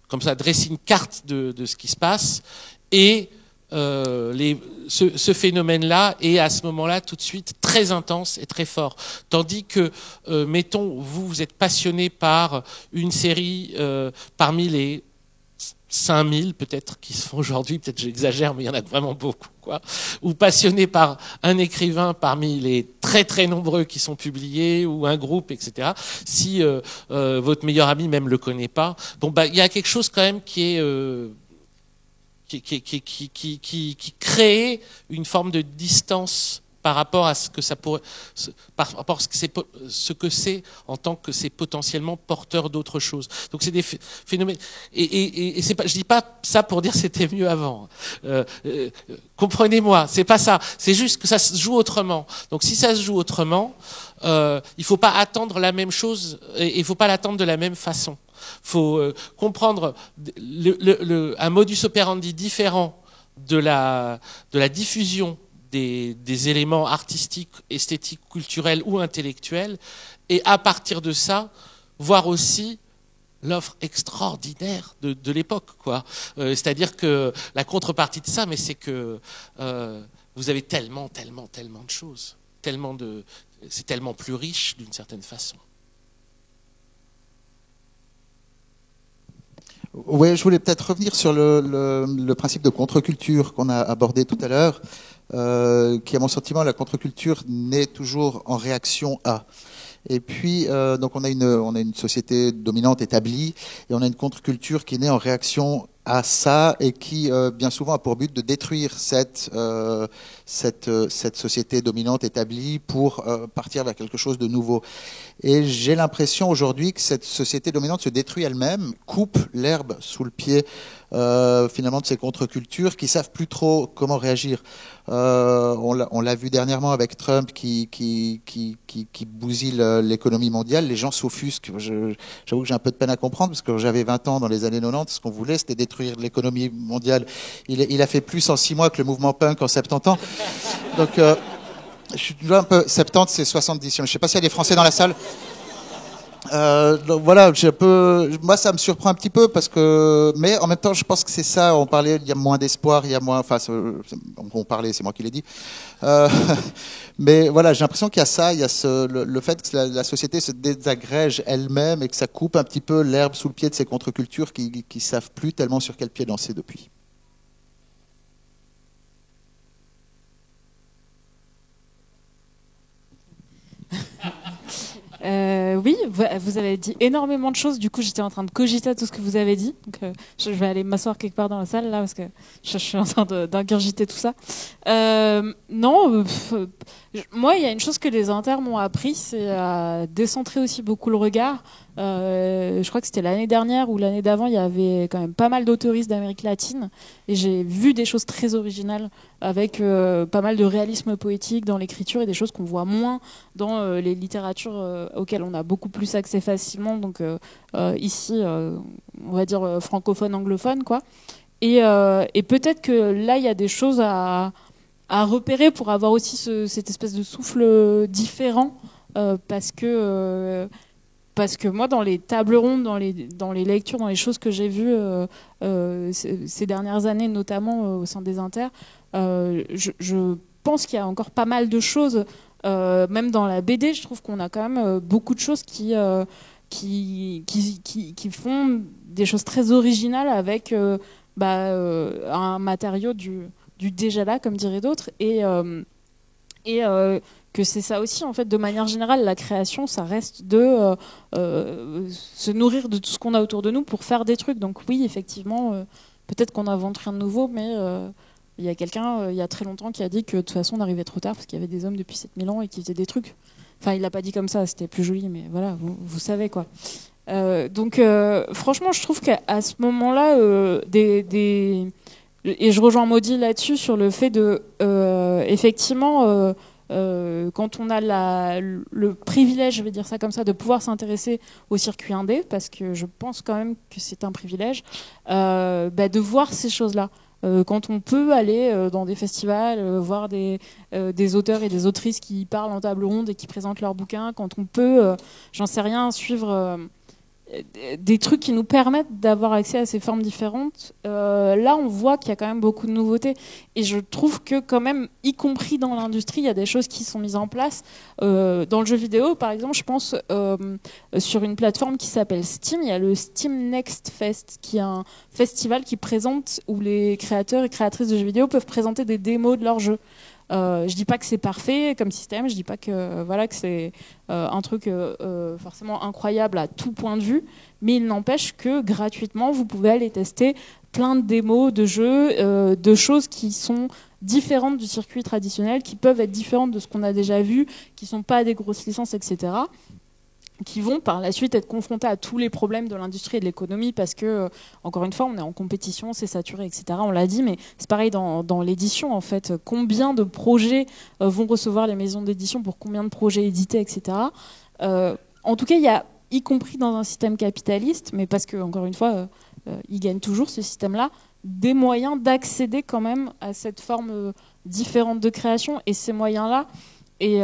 comme ça, dresser une carte de ce qui se passe, et ce phénomène-là est à ce moment-là tout de suite très intense et très fort. Tandis que, mettons, vous êtes passionné par une série parmi les 5000 peut-être qui se font aujourd'hui, peut-être j'exagère, mais il y en a vraiment beaucoup, quoi. Ou passionné par un écrivain parmi les très très nombreux qui sont publiés, ou un groupe, etc. Si votre meilleur ami même le connaît pas, bon bah il y a quelque chose quand même qui crée une forme de distance par rapport à ce que ça pourrait, par rapport à ce que c'est en tant que c'est potentiellement porteur d'autre chose. Donc c'est des phénomènes. Et c'est pas, je dis pas ça pour dire c'était mieux avant. Comprenez-moi, c'est pas ça. C'est juste que ça se joue autrement. Donc si ça se joue autrement, il faut pas attendre la même chose et il faut pas l'attendre de la même façon. Faut comprendre un modus operandi différent de la diffusion des éléments artistiques, esthétiques, culturels ou intellectuels, et à partir de ça, voir aussi l'offre extraordinaire de l'époque, quoi. C'est-à-dire que la contrepartie de ça, mais c'est que vous avez tellement de choses, c'est tellement plus riche d'une certaine façon. Oui, je voulais peut-être revenir sur le principe de contre-culture qu'on a abordé tout à l'heure, qui, à mon sentiment, la contre-culture naît toujours en réaction à. Et puis, donc on a une société dominante établie, et on a une contre-culture qui naît en réaction à ça, et qui bien souvent a pour but de détruire cette société dominante établie pour partir vers quelque chose de nouveau. Et j'ai l'impression aujourd'hui que cette société dominante se détruit elle-même, coupe l'herbe sous le pied finalement de ces contre-cultures qui savent plus trop comment réagir. On l'a vu dernièrement avec Trump qui bousille l'économie mondiale. Les gens s'offusquent. J'avoue que j'ai un peu de peine à comprendre, parce que j'avais 20 ans dans les années 90, ce qu'on voulait, c'était détruire l'économie mondiale. Il a fait plus en 6 mois que le mouvement punk en 70 ans. Donc, je suis un peu... 70, c'est 70. Je ne sais pas s'il y a des Français dans la salle. Donc voilà, moi ça me surprend un petit peu, parce que, mais en même temps je pense que c'est ça. On parlait, il y a moins d'espoir, il y a moins, enfin on parlait, c'est moi qui l'ai dit. Mais voilà, j'ai l'impression qu'il y a ça, il y a le fait que la société se désagrège elle-même et que ça coupe un petit peu l'herbe sous le pied de ces contre-cultures qui savent plus tellement sur quel pied danser depuis. Oui, vous avez dit énormément de choses. Du coup, j'étais en train de cogiter à tout ce que vous avez dit. Donc, je vais aller m'asseoir quelque part dans la salle là, parce que je suis en train d'ingurgiter tout ça. Moi, il y a une chose que les inters m'ont appris, c'est à décentrer aussi beaucoup le regard. Je crois que c'était l'année dernière ou l'année d'avant, il y avait quand même pas mal d'autoristes d'Amérique latine, et j'ai vu des choses très originales avec pas mal de réalisme poétique dans l'écriture, et des choses qu'on voit moins dans les littératures auxquelles on a beaucoup plus accès facilement, donc ici on va dire francophone, anglophone, quoi. Et peut-être que là il y a des choses à repérer pour avoir aussi cette espèce de souffle différent, parce que moi, dans les tables rondes, dans les lectures, dans les choses que j'ai vues ces dernières années, notamment au sein des inters, je pense qu'il y a encore pas mal de choses, même dans la BD, je trouve qu'on a quand même beaucoup de choses qui font des choses très originales avec un matériau du déjà là, comme diraient d'autres, et que c'est ça aussi, en fait, de manière générale, la création, ça reste de se nourrir de tout ce qu'on a autour de nous pour faire des trucs. Donc oui, effectivement, peut-être qu'on n'invente rien de nouveau, mais il y a quelqu'un, il y a très longtemps, qui a dit que de toute façon, on arrivait trop tard, parce qu'il y avait des hommes depuis 7000 ans et qui faisaient des trucs. Enfin, il l'a pas dit comme ça, c'était plus joli, mais voilà, vous savez, quoi. Donc franchement, je trouve qu'à ce moment-là, et je rejoins Maudit là-dessus sur le fait de effectivement quand on a le privilège, je vais dire ça comme ça, de pouvoir s'intéresser au circuit indé, parce que je pense quand même que c'est un privilège, de voir ces choses-là. Quand on peut aller dans des festivals, voir des auteurs et des autrices qui parlent en table ronde et qui présentent leurs bouquins, quand on peut, j'en sais rien, suivre des trucs qui nous permettent d'avoir accès à ces formes différentes, là on voit qu'il y a quand même beaucoup de nouveautés, et je trouve que quand même, y compris dans l'industrie, il y a des choses qui sont mises en place. Dans le jeu vidéo par exemple, je pense sur une plateforme qui s'appelle Steam, il y a le Steam Next Fest, qui est un festival qui présente, où les créateurs et créatrices de jeux vidéo peuvent présenter des démos de leurs jeux. Je dis pas que c'est parfait comme système, je dis pas que voilà que c'est un truc forcément incroyable à tout point de vue, mais il n'empêche que gratuitement vous pouvez aller tester plein de démos de jeux, de choses qui sont différentes du circuit traditionnel, qui peuvent être différentes de ce qu'on a déjà vu, qui sont pas des grosses licences, etc., qui vont par la suite être confrontés à tous les problèmes de l'industrie et de l'économie, parce que, encore une fois, on est en compétition, c'est saturé, etc. On l'a dit, mais c'est pareil dans l'édition, en fait. Combien de projets vont recevoir les maisons d'édition, pour combien de projets édités, etc. En tout cas, il y a, y compris dans un système capitaliste, mais parce que, encore une fois, ils gagnent toujours, ce système-là, des moyens d'accéder quand même à cette forme différente de création, et ces moyens-là, et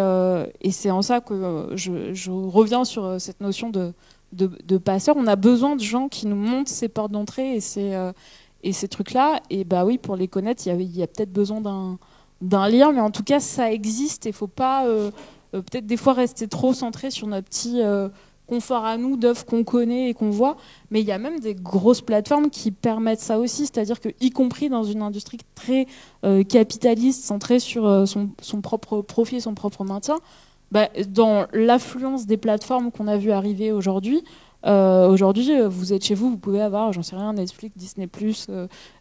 c'est en ça que je reviens sur cette notion de passeur. On a besoin de gens qui nous montrent ces portes d'entrée et ces trucs-là. Et bah oui, pour les connaître, il y a peut-être besoin d'un lien, mais en tout cas, ça existe. Il ne faut pas peut-être des fois rester trop centré sur notre petit confort à nous d'œuvres qu'on connaît et qu'on voit. Mais il y a même des grosses plateformes qui permettent ça aussi, c'est-à-dire que, y compris dans une industrie très capitaliste, centrée sur son propre profit, son propre maintien, dans l'affluence des plateformes qu'on a vu arriver aujourd'hui, vous êtes chez vous, vous pouvez avoir, j'en sais rien, Netflix, Disney+,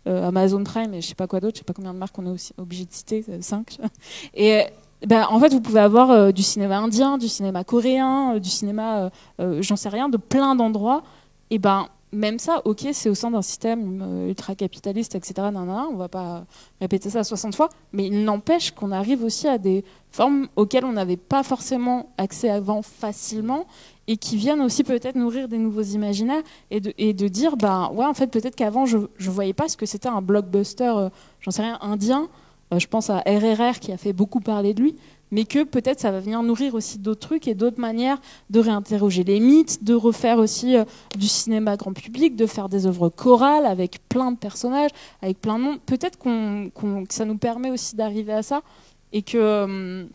Amazon Prime, et je sais pas quoi d'autre, je sais pas combien de marques on est aussi obligé de citer, 5. Et en fait, vous pouvez avoir du cinéma indien, du cinéma coréen, du cinéma, j'en sais rien, de plein d'endroits. Et même ça, ok, c'est au sein d'un système ultra-capitaliste, etc. On va pas répéter ça 60 fois, mais il n'empêche qu'on arrive aussi à des formes auxquelles on n'avait pas forcément accès avant facilement, et qui viennent aussi peut-être nourrir des nouveaux imaginaires, et de dire, ouais, en fait, peut-être qu'avant, je voyais pas ce que c'était un blockbuster, j'en sais rien, indien. Je pense à RRR qui a fait beaucoup parler de lui, mais que peut-être ça va venir nourrir aussi d'autres trucs et d'autres manières de réinterroger les mythes, de refaire aussi du cinéma grand public, de faire des œuvres chorales avec plein de personnages, avec plein de noms. Peut-être que ça nous permet aussi d'arriver à ça, et qu'il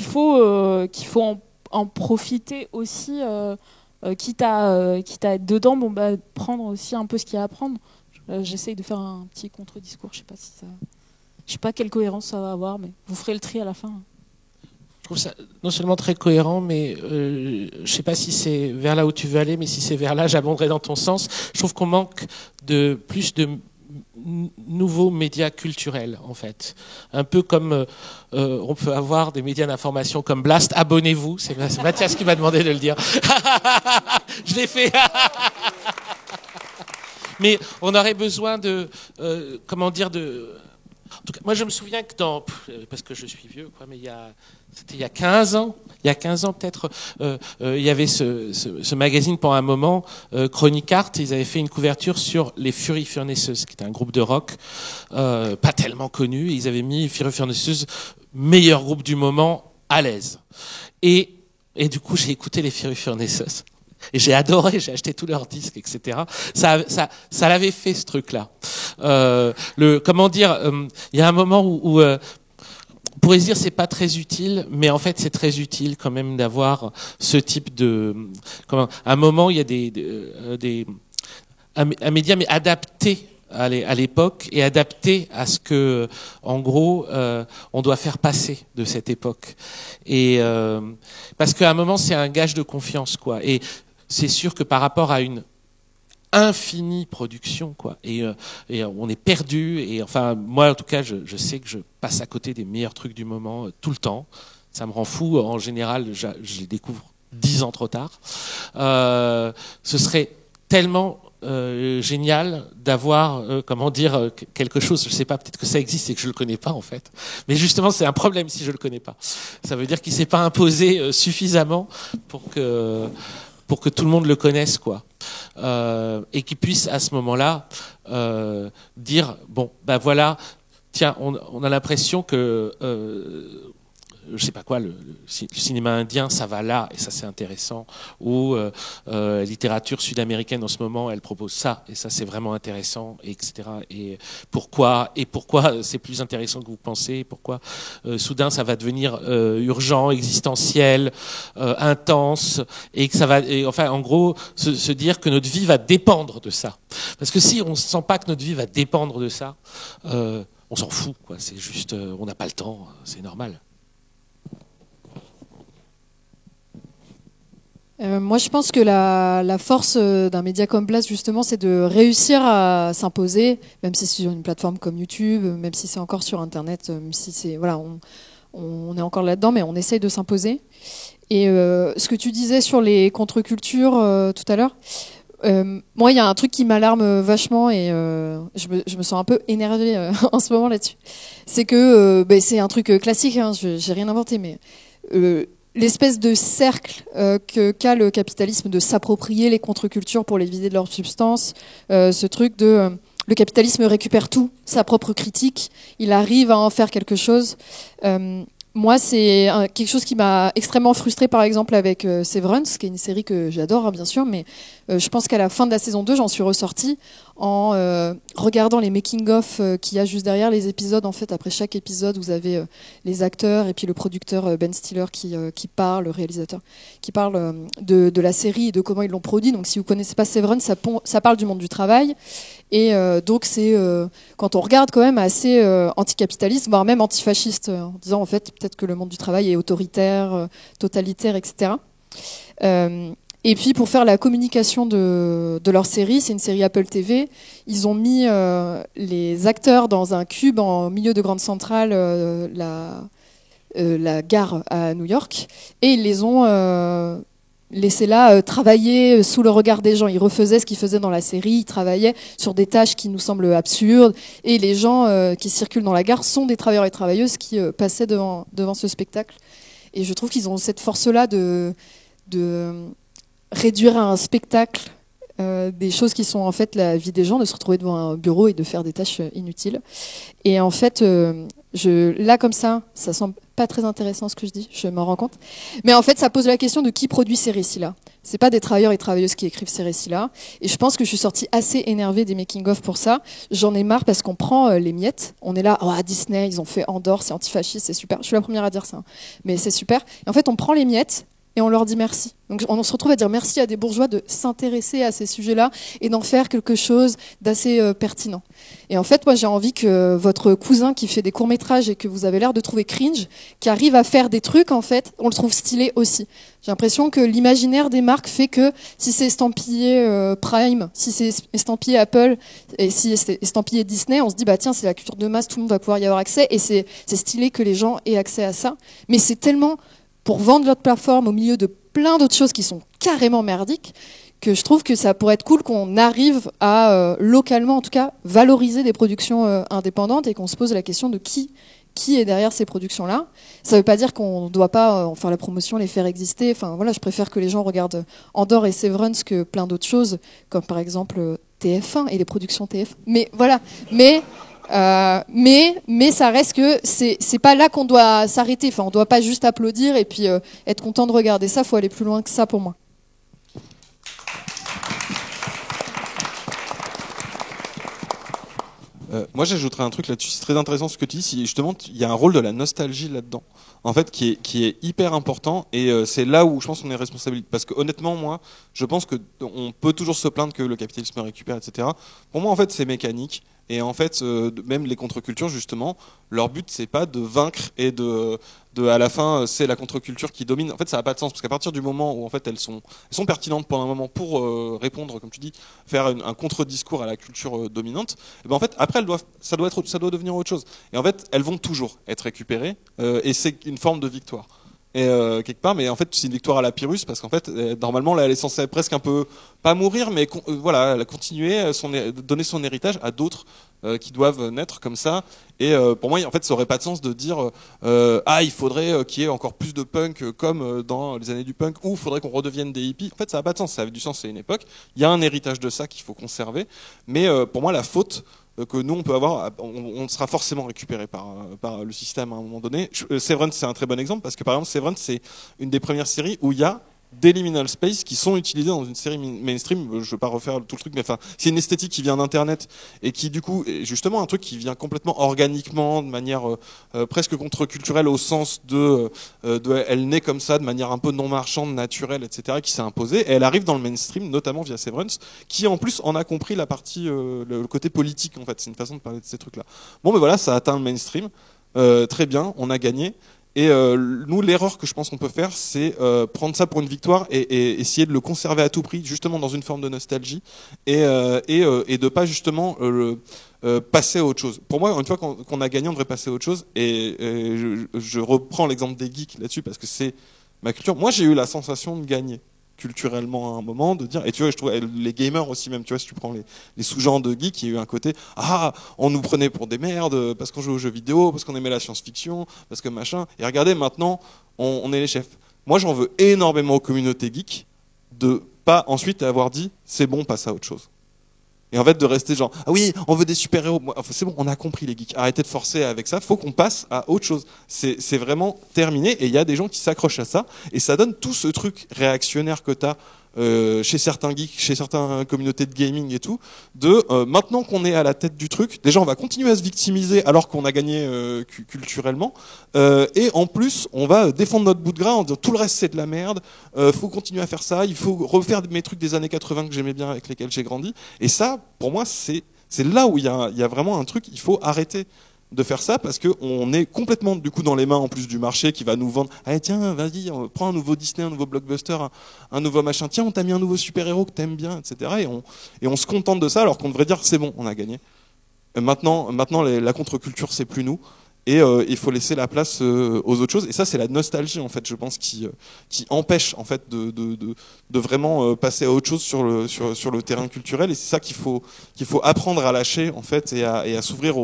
faut en profiter aussi, quitte à être dedans, prendre aussi un peu ce qu'il y a à prendre. J'essaye de faire un petit contre-discours, je sais pas quelle cohérence ça va avoir, mais vous ferez le tri à la fin. Je trouve ça non seulement très cohérent, mais je sais pas si c'est vers là où tu veux aller, mais si c'est vers là, j'abonderai dans ton sens. Je trouve qu'on manque de plus de nouveaux médias culturels, en fait. Un peu comme on peut avoir des médias d'information comme Blast. Abonnez-vous, c'est Mathias qui m'a demandé de le dire. Je l'ai fait. Mais on aurait besoin de, en tout cas, moi je me souviens que parce que je suis vieux, quoi, mais c'était il y a 15 ans. Il y a 15 ans peut-être, il y avait ce magazine pendant un moment, Chronic Art. Ils avaient fait une couverture sur les Fury Furnaces, qui était un groupe de rock pas tellement connu. Ils avaient mis Fury Furnaces, meilleur groupe du moment, à l'aise. Et du coup, j'ai écouté les Fury Furnaces. Et j'ai adoré, j'ai acheté tous leurs disques, etc. Ça l'avait fait, ce truc-là. Il y a un moment où on pourrait se dire c'est pas très utile, mais en fait c'est très utile quand même d'avoir ce type de. À un moment, il y a un média mais adapté à l'époque et adapté à ce que, en gros, on doit faire passer de cette époque. Et parce qu'à un moment, c'est un gage de confiance, quoi. Et c'est sûr que par rapport à une infinie production, quoi, et on est perdu. Et enfin, moi, en tout cas, je sais que je passe à côté des meilleurs trucs du moment tout le temps. Ça me rend fou. En général, je les découvre 10 ans trop tard. Ce serait tellement génial d'avoir quelque chose, je sais pas, peut-être que ça existe et que je le connais pas en fait, mais justement c'est un problème si je le connais pas, ça veut dire qu'il s'est pas imposé suffisamment pour que tout le monde le connaisse, quoi, et qu'il puisse à ce moment-là dire bon ben voilà, tiens, on a l'impression que je sais pas quoi, le cinéma indien, ça va là, et ça c'est intéressant, ou littérature sud-américaine en ce moment, elle propose ça, et ça c'est vraiment intéressant, et etc. Et pourquoi c'est plus intéressant que vous pensez, pourquoi soudain ça va devenir urgent, existentiel, intense, et que ça va, et, enfin en gros, se dire que notre vie va dépendre de ça. Parce que si on ne sent pas que notre vie va dépendre de ça, on s'en fout, quoi. C'est juste, on n'a pas le temps, c'est normal. Moi, je pense que la force d'un média comme Blast, justement, c'est de réussir à s'imposer, même si c'est sur une plateforme comme YouTube, même si c'est encore sur Internet, même si c'est voilà, on est encore là-dedans, mais on essaye de s'imposer. Et ce que tu disais sur les contre-cultures tout à l'heure, moi, il y a un truc qui m'alarme vachement et je me sens un peu énervée en ce moment là-dessus. C'est que c'est un truc classique, hein, j'ai rien inventé, mais l'espèce de cercle qu'a le capitalisme de s'approprier les contre-cultures pour les vider de leur substance, ce truc de le capitalisme récupère tout, sa propre critique, il arrive à en faire quelque chose. Moi, c'est quelque chose qui m'a extrêmement frustrée, par exemple, avec Severance, qui est une série que j'adore, hein, bien sûr, mais je pense qu'à la fin de la saison 2, j'en suis ressortie en regardant les making-of qu'il y a juste derrière les épisodes. En fait, après chaque épisode, vous avez les acteurs et puis le producteur Ben Stiller qui parle, le réalisateur, qui parle de la série et de comment ils l'ont produit. Donc, si vous connaissez pas Severance, ça parle du monde du travail. Et donc c'est quand on regarde quand même assez anticapitaliste, voire même antifasciste, en disant en fait peut-être que le monde du travail est autoritaire, totalitaire, etc. Et puis pour faire la communication de leur série, c'est une série Apple TV, ils ont mis les acteurs dans un cube en milieu de Grande Centrale, la gare à New York, et ils les ont laissés là travailler sous le regard des gens. Ils refaisaient ce qu'ils faisaient dans la série, ils travaillaient sur des tâches qui nous semblent absurdes, et les gens qui circulent dans la gare sont des travailleurs et travailleuses qui passaient devant ce spectacle. Et je trouve qu'ils ont cette force-là de réduire à un spectacle des choses qui sont en fait la vie des gens, de se retrouver devant un bureau et de faire des tâches inutiles. Et en fait, là comme ça semble pas très intéressant ce que je dis, je m'en rends compte. Mais en fait, ça pose la question de qui produit ces récits-là. C'est pas des travailleurs et travailleuses qui écrivent ces récits-là. Et je pense que je suis sortie assez énervée des making-of pour ça. J'en ai marre parce qu'on prend les miettes. On est là, oh, à Disney, ils ont fait Andorre, c'est antifasciste, c'est super. Je suis la première à dire ça, hein. Mais c'est super. Et en fait, on prend les miettes et on leur dit merci. Donc on se retrouve à dire merci à des bourgeois de s'intéresser à ces sujets-là et d'en faire quelque chose d'assez pertinent. Et en fait, moi j'ai envie que votre cousin qui fait des courts-métrages et que vous avez l'air de trouver cringe, qui arrive à faire des trucs, en fait, on le trouve stylé aussi. J'ai l'impression que l'imaginaire des marques fait que si c'est estampillé Prime, si c'est estampillé Apple et si c'est estampillé Disney, on se dit bah tiens, c'est la culture de masse, tout le monde va pouvoir y avoir accès et c'est stylé que les gens aient accès à ça. Mais c'est tellement pour vendre notre plateforme au milieu de plein d'autres choses qui sont carrément merdiques, que je trouve que ça pourrait être cool qu'on arrive à, localement en tout cas, valoriser des productions indépendantes et qu'on se pose la question de qui est derrière ces productions-là. Ça ne veut pas dire qu'on ne doit pas en faire la promotion, les faire exister. Enfin, voilà, je préfère que les gens regardent Andorre et Severance que plein d'autres choses, comme par exemple TF1 et les productions TF1. Mais voilà, mais ça reste que c'est pas là qu'on doit s'arrêter. Enfin, on doit pas juste applaudir et puis être content de regarder ça. Faut aller plus loin que ça pour moi. Moi, j'ajouterais un truc là-dessus. C'est très intéressant ce que tu dis. Justement, il y a un rôle de la nostalgie là-dedans, en fait, qui est hyper important. Et c'est là où je pense qu'on est responsable. Parce que honnêtement, moi, je pense que on peut toujours se plaindre que le capitalisme récupère, etc. Pour moi, en fait, c'est mécanique. Et en fait, même les contre-cultures, justement, leur but, c'est pas de vaincre et à la fin, c'est la contre-culture qui domine. En fait, ça n'a pas de sens, parce qu'à partir du moment où en fait, elles sont pertinentes pendant un moment pour répondre, comme tu dis, faire un contre-discours à la culture dominante, et ben en fait, après, ça doit devenir autre chose. Et en fait, elles vont toujours être récupérées, et c'est une forme de victoire. et quelque part, mais en fait c'est une victoire à la Pyrrhus parce qu'en fait normalement là elle est censée presque un peu pas mourir, mais voilà, elle a continué donner son héritage à d'autres qui doivent naître comme ça. Et pour moi en fait ça aurait pas de sens de dire il faudrait qu'il y ait encore plus de punk comme dans les années du punk, ou il faudrait qu'on redevienne des hippies. En fait ça a pas de sens, ça avait du sens, c'est une époque, il y a un héritage de ça qu'il faut conserver, mais pour moi la faute que nous on peut avoir, on sera forcément récupéré par le système à un moment donné. Severance c'est un très bon exemple parce que par exemple Severance c'est une des premières séries où il y a des liminal space qui sont utilisés dans une série mainstream. Je veux pas refaire tout le truc, mais enfin c'est une esthétique qui vient d'internet et qui du coup est justement un truc qui vient complètement organiquement, de manière presque contre-culturelle, au sens de elle naît comme ça de manière un peu non marchande, naturelle, etc., qui s'est imposée, et elle arrive dans le mainstream notamment via Severance, qui en plus en a compris la partie le côté politique. En fait c'est une façon de parler de ces trucs là. Bon mais voilà, ça a atteint le mainstream, très bien, on a gagné. Et nous, l'erreur que je pense qu'on peut faire, c'est prendre ça pour une victoire et essayer de le conserver à tout prix, justement dans une forme de nostalgie, et de pas justement passer à autre chose. Pour moi, une fois qu'on a gagné, on devrait passer à autre chose. Et je reprends l'exemple des geeks là-dessus parce que c'est ma culture. Moi, j'ai eu la sensation de gagner culturellement à un moment, de dire, et tu vois, je trouve les gamers aussi, même, tu vois, si tu prends les sous-genres de geeks, il y a eu un côté, on nous prenait pour des merdes parce qu'on jouait aux jeux vidéo, parce qu'on aimait la science-fiction, parce que machin, et regardez, maintenant on est les chefs. Moi j'en veux énormément aux communautés geeks de pas ensuite avoir dit c'est bon, passe à autre chose. Et en fait de rester genre oui, on veut des super-héros. Enfin, c'est bon, on a compris les geeks. Arrêtez de forcer avec ça, faut qu'on passe à autre chose. C'est vraiment terminé, et il y a des gens qui s'accrochent à ça, et ça donne tout ce truc réactionnaire que t'as chez certains geeks, chez certaines communautés de gaming et tout, de maintenant qu'on est à la tête du truc, déjà on va continuer à se victimiser alors qu'on a gagné culturellement, et en plus on va défendre notre bout de gras en disant tout le reste c'est de la merde, faut continuer à faire ça, il faut refaire mes trucs des années 80 que j'aimais bien, avec lesquels j'ai grandi. Et ça, pour moi, c'est là où il y a vraiment un truc, il faut arrêter de faire ça, parce que on est complètement du coup dans les mains en plus du marché qui va nous vendre allez tiens vas-y prends un nouveau Disney, un nouveau blockbuster, un nouveau machin, tiens on t'a mis un nouveau super-héros que t'aimes bien, etc., et on se contente de ça alors qu'on devrait dire c'est bon, on a gagné. Maintenant la contre-culture c'est plus nous, et il faut laisser la place aux autres choses, et ça c'est la nostalgie en fait, je pense, qui empêche en fait de vraiment passer à autre chose sur le terrain culturel, et c'est ça qu'il faut apprendre à lâcher en fait, et à s'ouvrir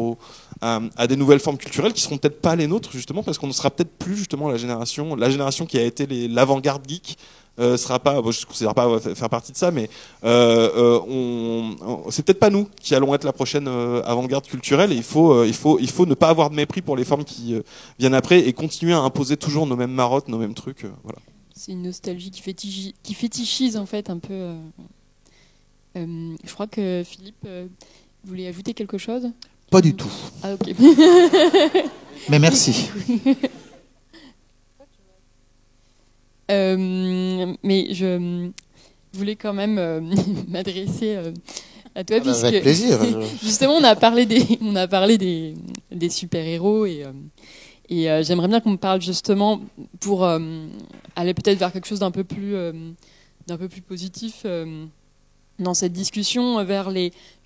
à des nouvelles formes culturelles qui seront peut-être pas les nôtres, justement parce qu'on ne sera peut-être plus justement la génération qui a été l'avant-garde geek. Sera pas, je ne considère pas faire partie de ça, mais c'est peut-être pas nous qui allons être la prochaine avant-garde culturelle, et il faut ne pas avoir de mépris pour les formes qui viennent après, et continuer à imposer toujours nos mêmes marottes, nos mêmes trucs. Voilà. C'est une nostalgie qui fétichise en fait un peu. Je crois que Philippe voulait ajouter quelque chose. Pas du tout. Ah ok. Mais merci. Mais je voulais quand même m'adresser à toi, puisque avec plaisir. Justement on a parlé des super-héros, et j'aimerais bien qu'on me parle justement pour aller peut-être vers quelque chose d'un peu plus positif dans cette discussion, vers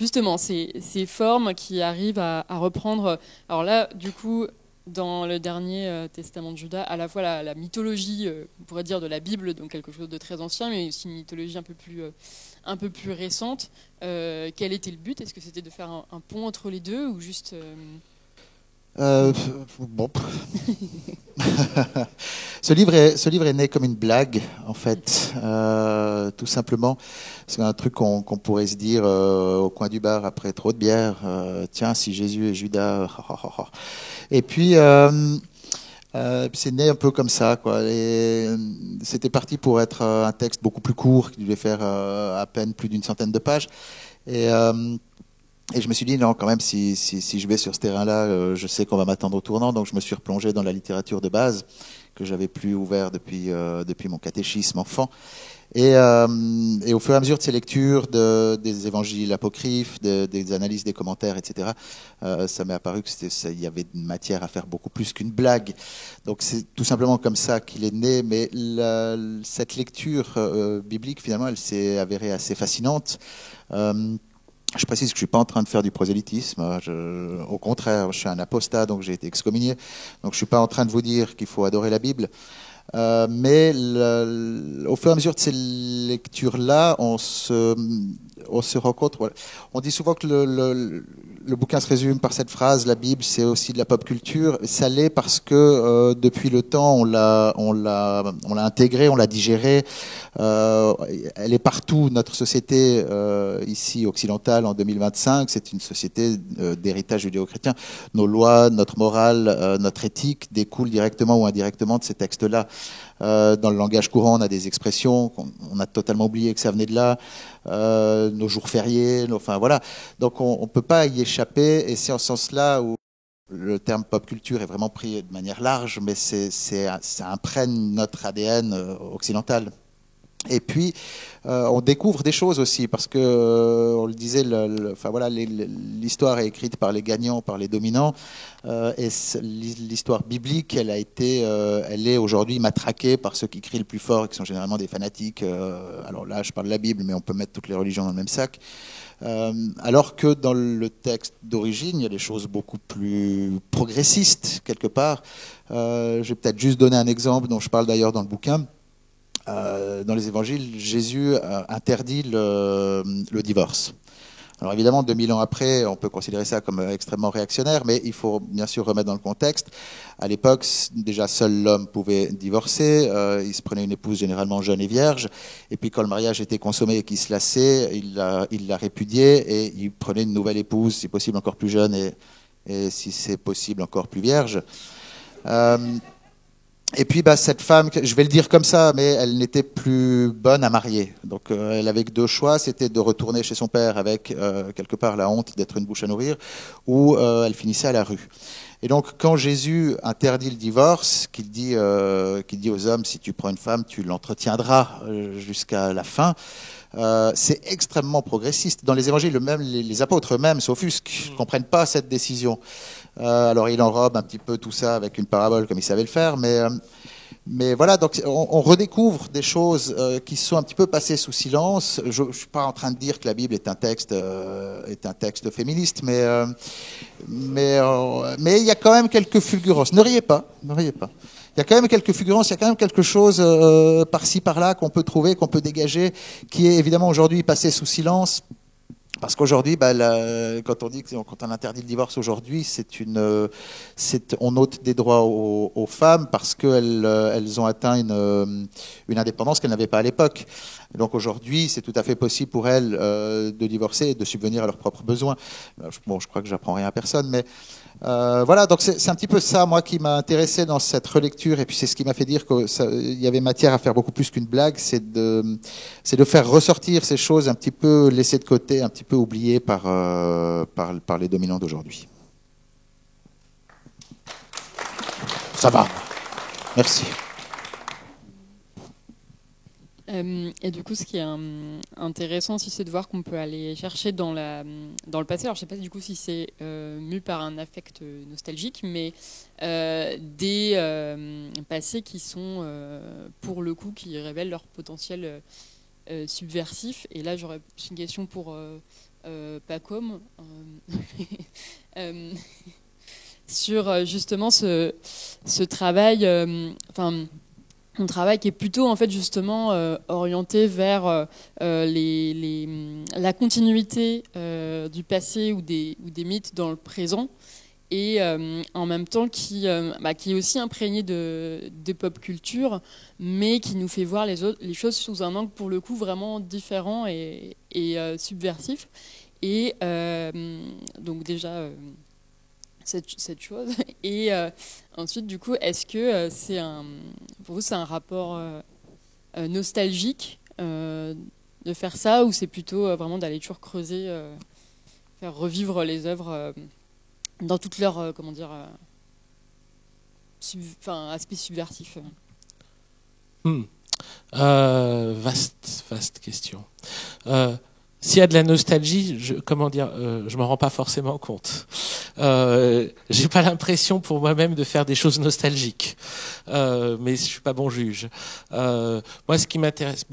justement ces formes qui arrivent à reprendre. Alors là, du coup, dans le dernier testament de Judas, à la fois la mythologie, on pourrait dire, de la Bible, donc quelque chose de très ancien, mais aussi une mythologie un peu plus récente. Quel était le but ? Est-ce que c'était de faire un pont entre les deux, ou juste Bon. Ce livre est né comme une blague, en fait, tout simplement. C'est un truc qu'on pourrait se dire au coin du bar après trop de bière. Tiens, si Jésus est Judas. Et puis, c'est né un peu comme ça, quoi. Et c'était parti pour être un texte beaucoup plus court, qui devait faire à peine plus d'une centaine de pages. Et je me suis dit, non, quand même, si je vais sur ce terrain-là, je sais qu'on va m'attendre au tournant. Donc je me suis replongé dans la littérature de base, que j'avais plus ouvert depuis mon catéchisme enfant. Et au fur et à mesure de ces lectures, des évangiles apocryphes, des analyses, des commentaires, etc., ça m'est apparu qu'il y avait une matière à faire beaucoup plus qu'une blague. Donc c'est tout simplement comme ça qu'il est né. Mais cette lecture biblique, finalement, elle s'est avérée assez fascinante. Je précise que je suis pas en train de faire du prosélytisme. Au contraire, je suis un apostat, donc j'ai été excommunié. Donc je suis pas en train de vous dire qu'il faut adorer la Bible. Mais au fur et à mesure de ces lectures-là, on se rend compte. Voilà. On dit souvent que le bouquin se résume par cette phrase: la Bible, c'est aussi de la pop culture. Ça l'est parce que depuis le temps, on l'a intégrée, on l'a digérée. Elle est partout. Notre société ici occidentale en 2025, c'est une société d'héritage judéo-chrétien. Nos lois, notre morale, notre éthique découlent directement ou indirectement de ces textes-là. Dans le langage courant, on a des expressions qu'on a totalement oublié que ça venait de là. Nos jours fériés, enfin voilà. Donc on peut pas y échapper, et c'est en ce sens-là où le terme pop culture est vraiment pris de manière large, mais ça imprègne notre ADN occidental. Et puis, on découvre des choses aussi, parce que, on le disait, enfin voilà, l'histoire est écrite par les gagnants, par les dominants, et l'histoire biblique, elle est aujourd'hui matraquée par ceux qui crient le plus fort, et qui sont généralement des fanatiques. Alors là, je parle de la Bible, mais on peut mettre toutes les religions dans le même sac. Alors que dans le texte d'origine, il y a des choses beaucoup plus progressistes, quelque part. Je vais peut-être juste donner un exemple dont je parle d'ailleurs dans le bouquin. Dans les évangiles, Jésus interdit le divorce. Alors évidemment, 2000 ans après, on peut considérer ça comme extrêmement réactionnaire, mais il faut bien sûr remettre dans le contexte. À l'époque, déjà seul l'homme pouvait divorcer, il se prenait une épouse généralement jeune et vierge, et puis quand le mariage était consommé et qu'il se lassait, il la répudiait et il prenait une nouvelle épouse, si possible encore plus jeune et si c'est possible encore plus vierge. Et puis cette femme, je vais le dire comme ça, mais elle n'était plus bonne à marier. Donc elle avait que deux choix, c'était de retourner chez son père avec quelque part la honte d'être une bouche à nourrir, ou elle finissait à la rue. Et donc quand Jésus interdit le divorce, qu'il dit aux hommes: si tu prends une femme, tu l'entretiendras jusqu'à la fin, c'est extrêmement progressiste. Dans les évangiles, même les apôtres eux-mêmes s'offusquent, ne comprennent pas cette décision. Alors il enrobe un petit peu tout ça avec une parabole comme il savait le faire, mais voilà, donc on redécouvre des choses qui sont un petit peu passées sous silence. Je ne suis pas en train de dire que la Bible est un texte féministe, mais il y a quand même quelques fulgurances. Ne riez pas. Il y a quand même quelques fulgurances, il y a quand même quelque chose par-ci, par-là qu'on peut trouver, qu'on peut dégager, qui est évidemment aujourd'hui passé sous silence. Parce qu'aujourd'hui, quand on interdit le divorce aujourd'hui, on ôte des droits aux femmes parce qu'elles ont atteint une indépendance qu'elles n'avaient pas à l'époque. Donc aujourd'hui, c'est tout à fait possible pour elles de divorcer et de subvenir à leurs propres besoins. Bon, je crois que j'apprends rien à personne, mais voilà. Donc c'est un petit peu ça, moi, qui m'a intéressé dans cette relecture, et puis c'est ce qui m'a fait dire qu'il y avait matière à faire beaucoup plus qu'une blague, c'est de faire ressortir ces choses un petit peu laissées de côté, un petit peu oubliées par les dominants d'aujourd'hui. Ça va. Merci. Et du coup, ce qui est intéressant aussi, c'est de voir qu'on peut aller chercher dans le passé. Alors, je ne sais pas du coup si c'est mu par un affect nostalgique, mais des passés qui sont, pour le coup, qui révèlent leur potentiel subversif. Et là, j'aurais une question pour Pacôme sur justement ce travail. Un travail qui est plutôt en fait justement orienté vers la continuité du passé ou des mythes dans le présent, et en même temps qui est aussi imprégné de pop culture, mais qui nous fait voir les choses sous un angle pour le coup vraiment différent et subversif. Et donc déjà cette chose. Et ensuite, du coup, est-ce que pour vous, c'est un rapport nostalgique de faire ça, ou c'est plutôt vraiment d'aller toujours creuser, faire revivre les œuvres dans toutes leurs, aspects subversifs? Vaste question. S'il y a de la nostalgie, je m'en rends pas forcément compte. J'ai pas l'impression pour moi-même de faire des choses nostalgiques, mais je suis pas bon juge. Moi, ce qui m'intéresse,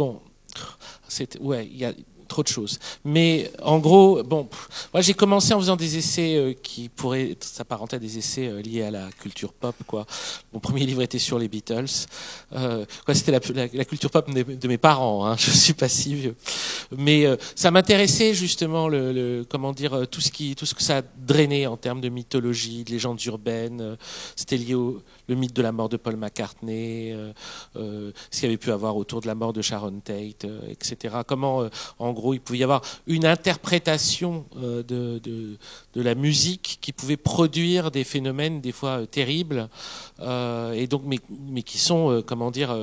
il trop de choses. Mais en gros, bon, moi j'ai commencé en faisant des essais qui pourraient s'apparenter à des essais liés à la culture pop, quoi. Mon premier livre était sur les Beatles. C'était la culture pop de mes parents. Hein. Je suis pas si vieux, mais ça m'intéressait justement comment dire, tout ce que ça drainait en termes de mythologie, de légendes urbaines. C'était lié le mythe de la mort de Paul McCartney, ce qu'il y avait pu avoir autour de la mort de Sharon Tate, etc. Comment, en gros, il pouvait y avoir une interprétation de la musique qui pouvait produire des phénomènes des fois terribles, et donc mais qui sont, comment dire,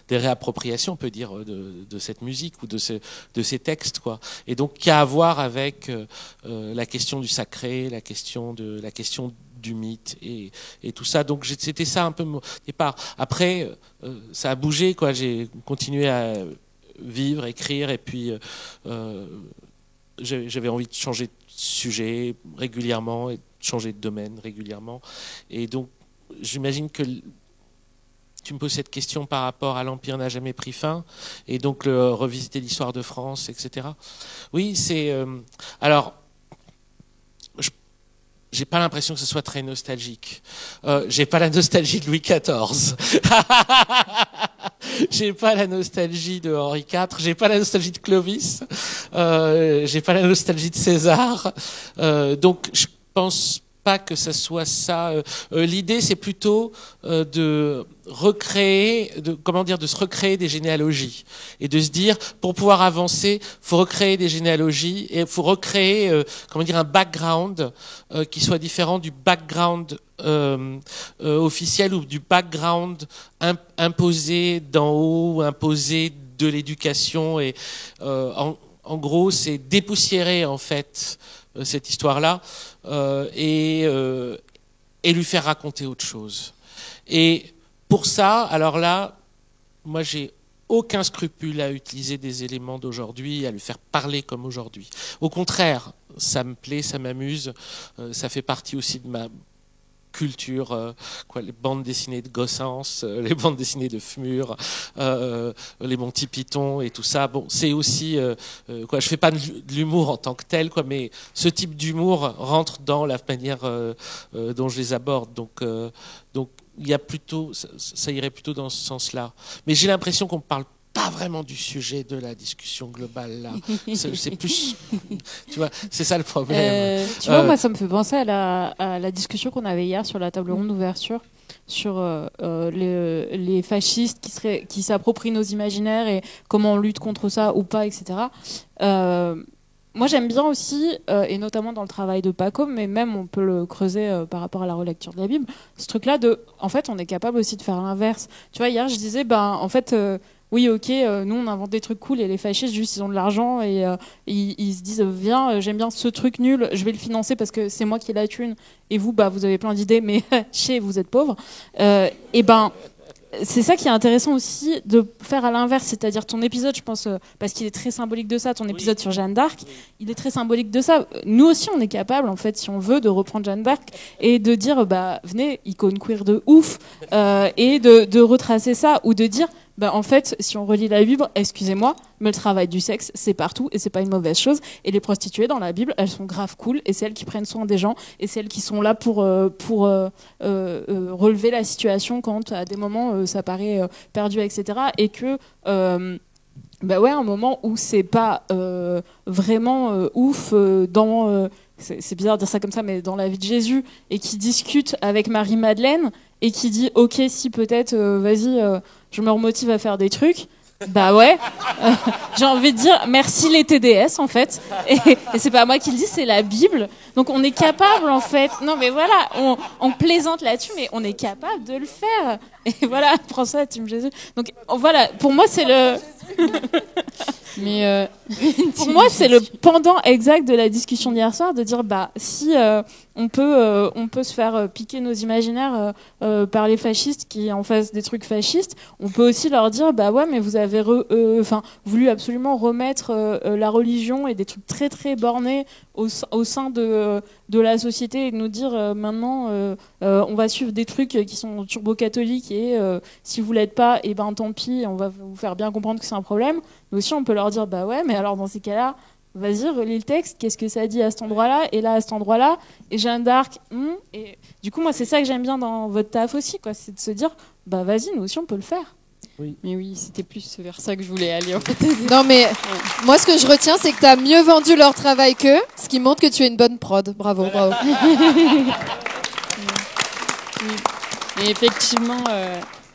des réappropriations, on peut dire, de cette musique ou de ces textes, quoi. Et donc qui a à voir avec la question du sacré, la question du mythe et tout ça. Donc c'était ça un peu mon départ. Après, ça a bougé, quoi. J'ai continué à vivre, écrire, et puis j'avais envie de changer de sujet régulièrement et de changer de domaine régulièrement. Et donc, j'imagine que tu me poses cette question par rapport à l'Empire n'a jamais pris fin, et donc revisiter l'histoire de France, etc. Oui, c'est... alors, j'ai pas l'impression que ce soit très nostalgique. J'ai pas la nostalgie de Louis XIV. J'ai pas la nostalgie de Henri IV. J'ai pas la nostalgie de Clovis. J'ai pas la nostalgie de César. Donc je pense pas que ça soit ça. L'idée, c'est plutôt de recréer, de se recréer des généalogies et de se dire, pour pouvoir avancer, faut recréer des généalogies et faut recréer, un background qui soit différent du background officiel ou du background imposé d'en haut, imposé de l'éducation. Et en gros, c'est dépoussiérer en fait cette histoire-là et lui faire raconter autre chose. Et pour ça, alors là, moi j'ai aucun scrupule à utiliser des éléments d'aujourd'hui, à le faire parler comme aujourd'hui. Au contraire, ça me plaît, ça m'amuse, ça fait partie aussi de ma culture, les bandes dessinées de Gossens, les bandes dessinées de Fmur, les Monty Python et tout ça. Bon, c'est aussi je fais pas de l'humour en tant que tel, mais ce type d'humour rentre dans la manière dont je les aborde. Donc il y a plutôt, ça irait plutôt dans ce sens-là. Mais j'ai l'impression qu'on parle pas vraiment du sujet de la discussion globale là. C'est plus, tu vois, c'est ça le problème. Tu vois, moi ça me fait penser à la discussion qu'on avait hier sur la table ronde d'ouverture sur les fascistes qui s'approprient nos imaginaires et comment on lutte contre ça ou pas, etc. Moi j'aime bien aussi, et notamment dans le travail de Paco, mais même on peut le creuser par rapport à la relecture de la Bible, ce truc-là en fait on est capable aussi de faire l'inverse. Tu vois, hier je disais, en fait... oui, ok, nous on invente des trucs cool et les fascistes juste ils ont de l'argent et ils se disent viens, j'aime bien ce truc nul, je vais le financer parce que c'est moi qui ai la thune et vous vous avez plein d'idées mais vous êtes pauvres. C'est ça qui est intéressant aussi de faire à l'inverse, c'est-à-dire ton épisode, je pense, parce qu'il est très symbolique de ça, ton épisode sur Jeanne d'Arc, il est très symbolique de ça. Nous aussi, on est capable, en fait, si on veut, de reprendre Jeanne d'Arc et de dire, venez, icône queer de ouf, et de retracer ça, ou de dire, en fait, si on relit la Bible, excusez-moi, mais le travail du sexe, c'est partout et c'est pas une mauvaise chose. Et les prostituées dans la Bible, elles sont grave cool et c'est elles qui prennent soin des gens et c'est elles qui sont là pour relever la situation quand à des moments ça paraît perdu, etc. Et que un moment où c'est pas vraiment ouf dans c'est bizarre de dire ça comme ça, mais dans la vie de Jésus, et qui discute avec Marie-Madeleine et qui dit ok, si peut-être vas-y, je me remotive à faire des trucs. J'ai envie de dire merci les TDS en fait, et c'est pas moi qui le dis, c'est la Bible. Donc on est capable en fait, non mais voilà, on plaisante là-dessus, mais on est capable de le faire. Et voilà, prends ça, Team Jésus. Donc voilà, pour moi c'est le mais pour moi c'est le pendant exact de la discussion d'hier soir, de dire si on peut se faire piquer nos imaginaires par les fascistes qui en fassent des trucs fascistes, on peut aussi leur dire mais vous avez voulu absolument remettre la religion et des trucs très très bornés au sein de la société et de nous dire maintenant on va suivre des trucs qui sont turbo-catholiques et si vous l'êtes pas, et ben tant pis, on va vous faire bien comprendre que c'est un problème. Mais aussi on peut leur dire bah ouais, mais alors dans ces cas-là, vas-y, relis le texte, qu'est-ce que ça dit à cet endroit-là et là à cet endroit-là, et Jeanne d'Arc, et du coup moi c'est ça que j'aime bien dans votre taf aussi, quoi, c'est de se dire bah vas-y, nous aussi on peut le faire. Oui. Mais oui, c'était plus vers ça que je voulais aller en fait. Non mais moi ce que je retiens c'est que tu as mieux vendu leur travail qu'eux, ce qui montre que tu es une bonne prod. Bravo, bravo. Et effectivement,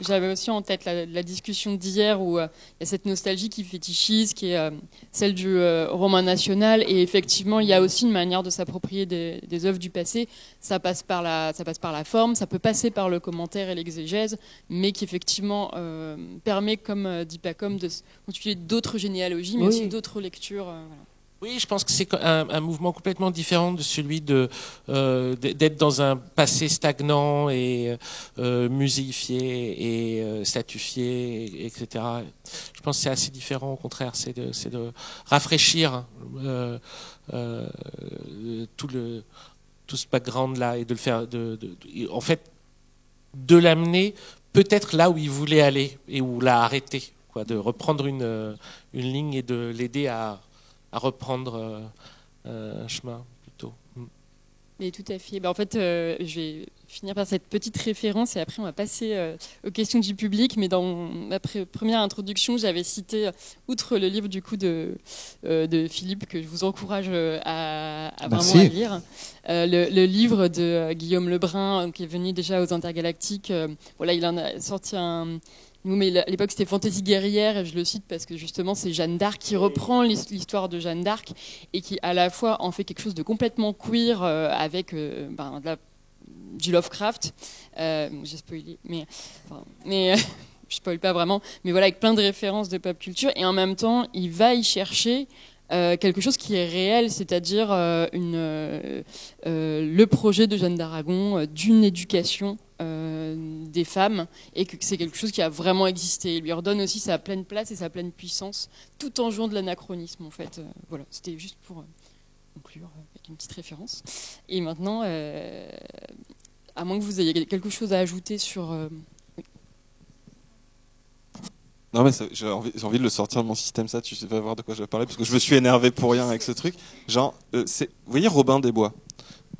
j'avais aussi en tête la discussion d'hier où il y a cette nostalgie qui fétichise, qui est celle du roman national. Et effectivement, il y a aussi une manière de s'approprier des œuvres du passé. Ça passe par la forme, ça peut passer par le commentaire et l'exégèse, mais qui effectivement permet, comme dit Pacom, de constituer d'autres généalogies, mais aussi d'autres lectures. Voilà. Oui, je pense que c'est un mouvement complètement différent de celui d'être dans un passé stagnant et muséifié et statifié, etc. Je pense que c'est assez différent, au contraire, c'est de rafraîchir tout ce background-là et de le faire, en fait, de l'amener peut-être là où il voulait aller et où l'a arrêté, quoi, de reprendre une ligne et de l'aider à reprendre un chemin plutôt. Mais tout à fait. En fait, je vais finir par cette petite référence et après on va passer aux questions du public. Mais dans ma première introduction, j'avais cité, outre le livre du coup de Philippe, que je vous encourage à vraiment à lire, le livre de Guillaume Lebrun, qui est venu déjà aux Intergalactiques. Voilà, il en a sorti un... Mais à l'époque, c'était Fantaisie guerrière, et je le cite parce que justement, c'est Jeanne d'Arc qui reprend l'histoire de Jeanne d'Arc et qui, à la fois, en fait quelque chose de complètement queer avec du Lovecraft. J'ai spoilé, mais je spoil pas vraiment. Mais voilà, avec plein de références de pop culture, et en même temps, il va y chercher quelque chose qui est réel, c'est-à-dire le projet de Jeanne d'Aragon d'une éducation des femmes, et que c'est quelque chose qui a vraiment existé. Il lui redonne aussi sa pleine place et sa pleine puissance, tout en jouant de l'anachronisme en fait. Voilà, c'était juste pour conclure avec une petite référence. Et maintenant, à moins que vous ayez quelque chose à ajouter sur... Non mais j'ai envie de le sortir de mon système, ça, tu sais pas voir de quoi je vais parler, parce que je me suis énervé pour rien avec ce truc. Genre, vous voyez Robin des Bois,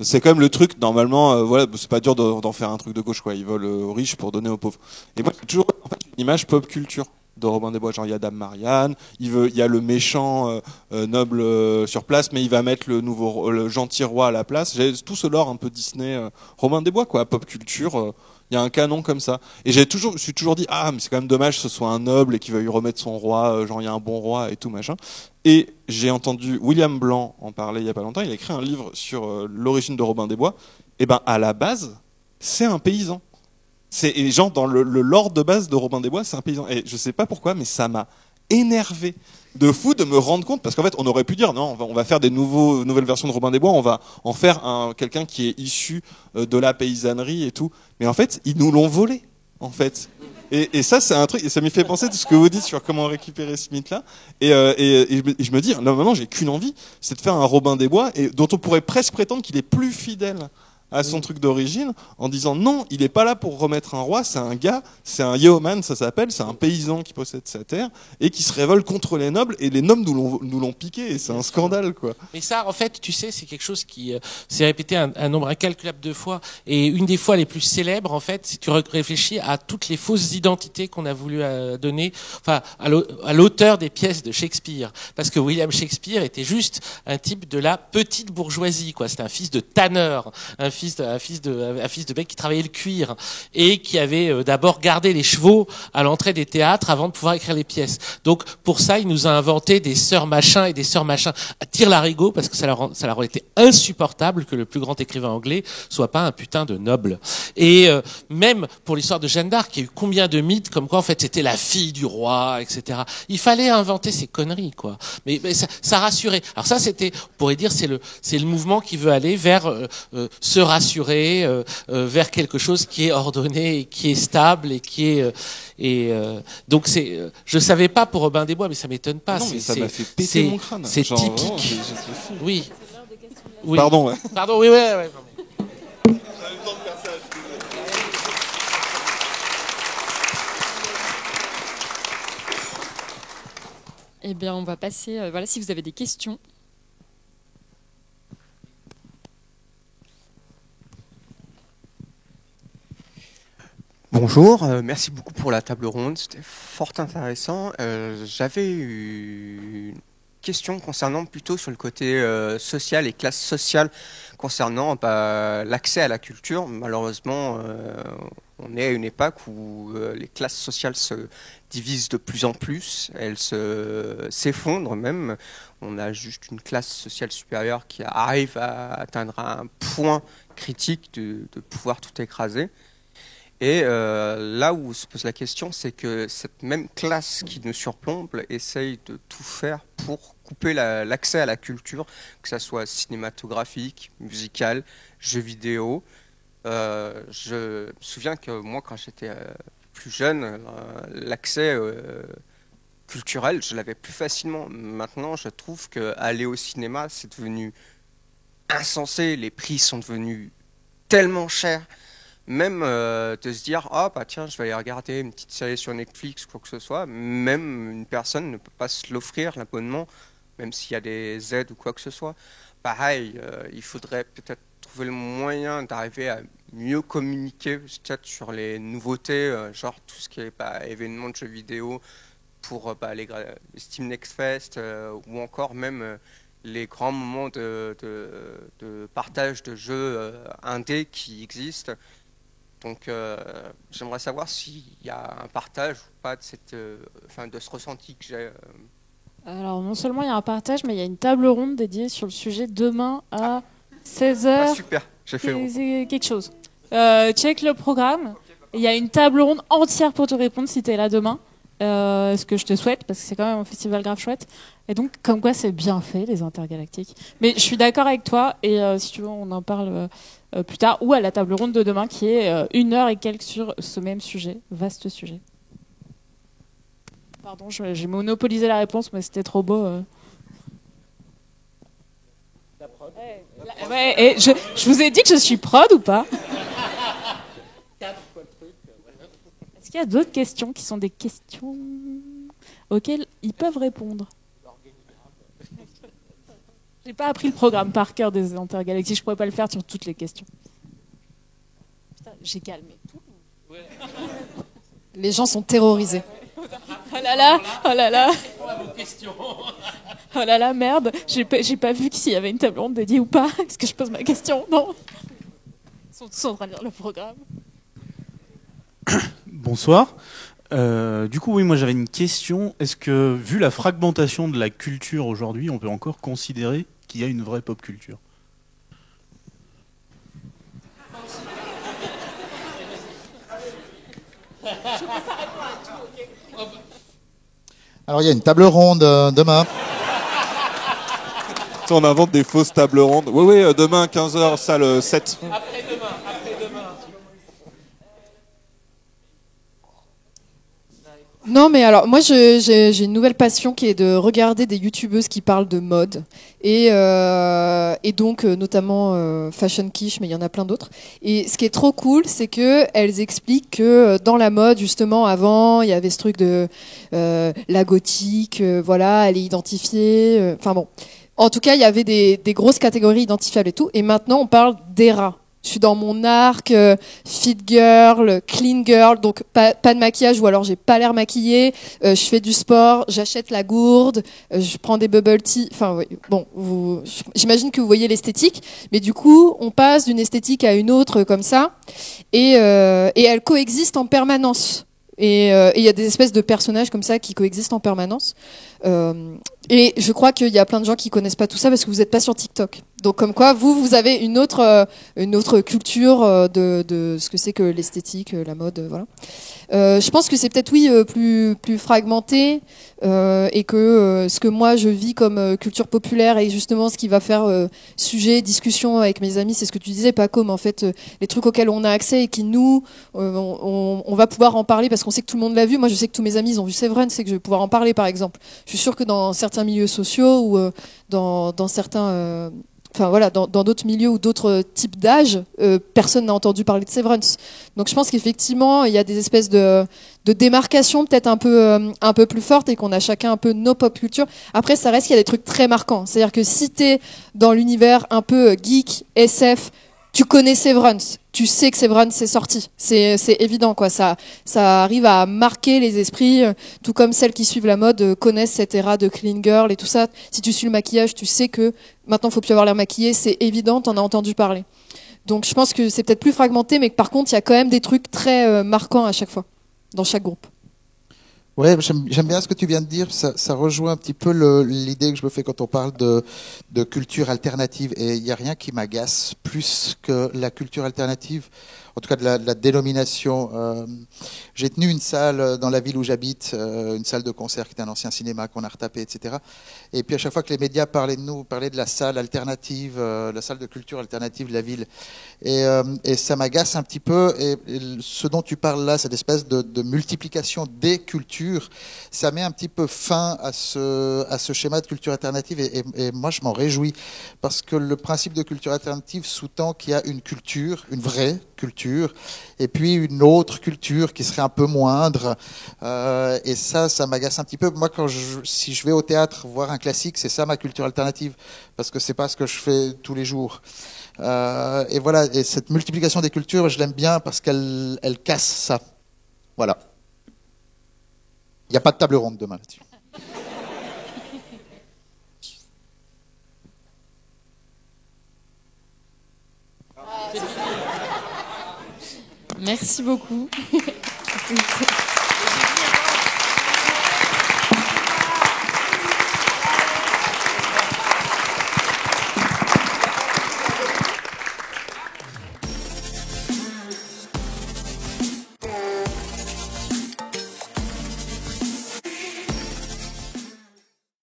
c'est quand même le truc, normalement, voilà, c'est pas dur d'en faire un truc de gauche, quoi. Ils volent aux riches pour donner aux pauvres. Et moi, j'ai toujours en fait, une image pop culture de Robin des Bois. Genre, il y a Dame Marianne, il y a le méchant noble sur place, mais il va mettre le gentil roi à la place. J'ai tout ce lore un peu Disney, Robin des Bois, quoi, pop culture. Il y a un canon comme ça. Et je me suis toujours dit, mais c'est quand même dommage que ce soit un noble et qu'il veuille remettre son roi, genre il y a un bon roi et tout machin. Et j'ai entendu William Blanc en parler il y a pas longtemps. Il a écrit un livre sur l'origine de Robin des Bois. Et ben, à la base, c'est un paysan. Et genre, dans le lore de base de Robin des Bois, c'est un paysan. Et je sais pas pourquoi, mais ça m'a énervé de fou de me rendre compte, parce qu'en fait on aurait pu dire non, on va faire des nouvelles versions de Robin des Bois, on va en faire quelqu'un qui est issu de la paysannerie et tout, mais en fait ils nous l'ont volé en fait, et ça c'est un truc, et ça m'y fait penser tout ce que vous dites sur comment récupérer ce mythe là, et je me dis non, maintenant j'ai qu'une envie, c'est de faire un Robin des Bois et dont on pourrait presque prétendre qu'il est plus fidèle à son truc d'origine, en disant non, il est pas là pour remettre un roi, c'est un gars, c'est un yeoman, ça s'appelle, c'est un paysan qui possède sa terre et qui se révolte contre les nobles, et les nobles nous l'ont piqué, et c'est un scandale, quoi. Mais ça, en fait, tu sais, c'est quelque chose qui s'est répété un nombre incalculable de fois, et une des fois les plus célèbres, en fait, si tu réfléchis à toutes les fausses identités qu'on a voulu donner, enfin, à l'auteur des pièces de Shakespeare, parce que William Shakespeare était juste un type de la petite bourgeoisie, quoi. C'était un fils de tanneur, un fils de mec qui travaillait le cuir et qui avait d'abord gardé les chevaux à l'entrée des théâtres avant de pouvoir écrire les pièces. Donc pour ça, il nous a inventé des sœurs machin et des sœurs machin à tire-larigot, parce que ça leur aurait été insupportable que le plus grand écrivain anglais soit pas un putain de noble. Et même pour l'histoire de Jeanne d'Arc, il y a eu combien de mythes comme quoi en fait c'était la fille du roi, etc. Il fallait inventer ces conneries, quoi. Mais ça rassurait. Alors ça, c'était, on pourrait dire, c'est le mouvement qui veut aller vers se rassurer, vers quelque chose qui est ordonné et qui est stable et qui est donc je savais pas pour Robin des Bois, mais ça m'étonne pas. Non, mais ça m'a fait péter mon crâne. C'est genre, typique. Vraiment, oui. Oui. Pardon. Ouais. Pardon, oui, ouais. Eh bien, on va passer. Voilà, si vous avez des questions. Bonjour, merci beaucoup pour la table ronde, c'était fort intéressant. J'avais une question concernant plutôt sur le côté social et classe sociale concernant l'accès à la culture. Malheureusement, on est à une époque où les classes sociales se divisent de plus en plus, elles s'effondrent même. On a juste une classe sociale supérieure qui arrive à atteindre un point critique de pouvoir tout écraser. Et là où se pose la question, c'est que cette même classe qui nous surplombe essaye de tout faire pour couper l'accès à la culture, que ce soit cinématographique, musicale, jeux vidéo. Je me souviens que moi, quand j'étais plus jeune, l'accès culturel, je l'avais plus facilement. Maintenant, je trouve qu'aller au cinéma, c'est devenu insensé. Les prix sont devenus tellement chers. Même de se dire, ah bah tiens, je vais aller regarder une petite série sur Netflix, quoi que ce soit, même une personne ne peut pas se l'offrir, l'abonnement, même s'il y a des aides ou quoi que ce soit. Pareil, il faudrait peut-être trouver le moyen d'arriver à mieux communiquer peut-être sur les nouveautés, genre tout ce qui est événements de jeux vidéo pour les Steam Next Fest, ou encore même les grands moments de partage de jeux indés qui existent. Donc, j'aimerais savoir s'il y a un partage ou pas de ce ressenti que j'ai. Alors, non seulement il y a un partage, mais il y a une table ronde dédiée sur le sujet demain à 16h. Super, j'ai fait C'est quelque chose. Check le programme. Il y a une table ronde entière pour te répondre si tu es là demain. Ce que je te souhaite, parce que c'est quand même un festival grave chouette. Et donc, comme quoi c'est bien fait, les intergalactiques. Mais je suis d'accord avec toi, et si tu veux, on en parle plus tard, ou à la table ronde de demain, qui est 1 heure et quelques sur ce même sujet, vaste sujet. Pardon, j'ai monopolisé la réponse, mais c'était trop beau. La prod. Ouais, et je vous ai dit que je suis prod ou pas? Est-ce qu'il y a d'autres questions qui sont des questions auxquelles ils peuvent répondre? J'ai pas appris le programme par cœur des intergalactiques, je pourrais pas le faire sur toutes les questions. Putain, j'ai calmé tout. Les gens sont terrorisés. Oh là là, oh là là. Oh là là, merde, j'ai pas vu s'il y avait une table ronde dédiée ou pas. Est-ce que je pose ma question? Non. Ils sont tous en train de lire le programme. Bonsoir. Du coup, oui, moi j'avais une question. Est-ce que, vu la fragmentation de la culture aujourd'hui, on peut encore considérer qu'il y a une vraie pop culture? Alors il y a une table ronde demain. On invente des fausses tables rondes. Oui, demain 15h, salle 7. Après-demain. Non, mais alors moi j'ai une nouvelle passion qui est de regarder des youtubeuses qui parlent de mode et donc notamment Fashion Quiche, mais il y en a plein d'autres. Et ce qui est trop cool, c'est que elles expliquent que dans la mode justement avant il y avait ce truc de la gothique, voilà, elle est identifiée. Enfin bon, en tout cas il y avait des grosses catégories identifiables et tout. Et maintenant on parle d'ERA. Je suis dans mon arc, fit girl, clean girl, donc pas de maquillage ou alors j'ai pas l'air maquillée. Je fais du sport, j'achète la gourde, je prends des bubble tea. Enfin, oui, bon, j'imagine que vous voyez l'esthétique, mais du coup, on passe d'une esthétique à une autre comme ça, et elles coexistent en permanence. Et il y a des espèces de personnages comme ça qui coexistent en permanence. Et je crois qu'il y a plein de gens qui connaissent pas tout ça parce que vous n'êtes pas sur TikTok. Donc comme quoi, vous avez une autre culture de ce que c'est que l'esthétique, la mode, voilà. Je pense que c'est peut-être plus fragmenté et que ce que moi je vis comme culture populaire et justement ce qui va faire sujet discussion avec mes amis, c'est ce que tu disais Paco, mais en fait les trucs auxquels on a accès et qui nous on va pouvoir en parler parce qu'on sait que tout le monde l'a vu. Moi je sais que tous mes amis ils ont vu Séverine, c'est que je vais pouvoir en parler par exemple. Je suis sûre que dans certains milieux sociaux ou dans certains enfin voilà, dans d'autres milieux ou d'autres types d'âge, personne n'a entendu parler de Severance. Donc je pense qu'effectivement, il y a des espèces de démarcation peut-être un peu plus fortes et qu'on a chacun un peu nos pop culture. Après, ça reste qu'il y a des trucs très marquants. C'est-à-dire que si t'es dans l'univers un peu geek, SF, tu connais Severance. Tu sais que Severance est sorti. C'est évident, quoi. Ça arrive à marquer les esprits, tout comme celles qui suivent la mode connaissent cette ère de clean girl et tout ça. Si tu suis le maquillage, tu sais que maintenant faut plus avoir l'air maquillé. C'est évident, t'en as entendu parler. Donc je pense que c'est peut-être plus fragmenté, mais que par contre, il y a quand même des trucs très marquants à chaque fois, dans chaque groupe. Ouais, j'aime bien ce que tu viens de dire. Ça rejoint un petit peu l'idée que je me fais quand on parle de culture alternative. Et il n'y a rien qui m'agace plus que la culture alternative, en tout cas de la dénomination. J'ai tenu une salle dans la ville où j'habite, une salle de concert qui était un ancien cinéma qu'on a retapé, etc. Et puis à chaque fois que les médias parlaient de nous, parlaient de la salle alternative, la salle de culture alternative de la ville. Et ça m'agace un peu peu. Et ce dont tu parles là, cette espèce de multiplication des cultures, ça met un petit peu fin à ce schéma de culture alternative. Et moi, je m'en réjouis. Parce que le principe de culture alternative sous-tend qu'il y a une culture, une vraie culture, et puis une autre culture qui serait un peu moindre. Et ça m'agace un petit peu. Moi, si je vais au théâtre voir un classique, c'est ça ma culture alternative. Parce que c'est pas ce que je fais tous les jours. Et voilà, et cette multiplication des cultures, je l'aime bien parce qu'elle casse ça. Voilà. Il n'y a pas de table ronde demain là-dessus. Merci beaucoup.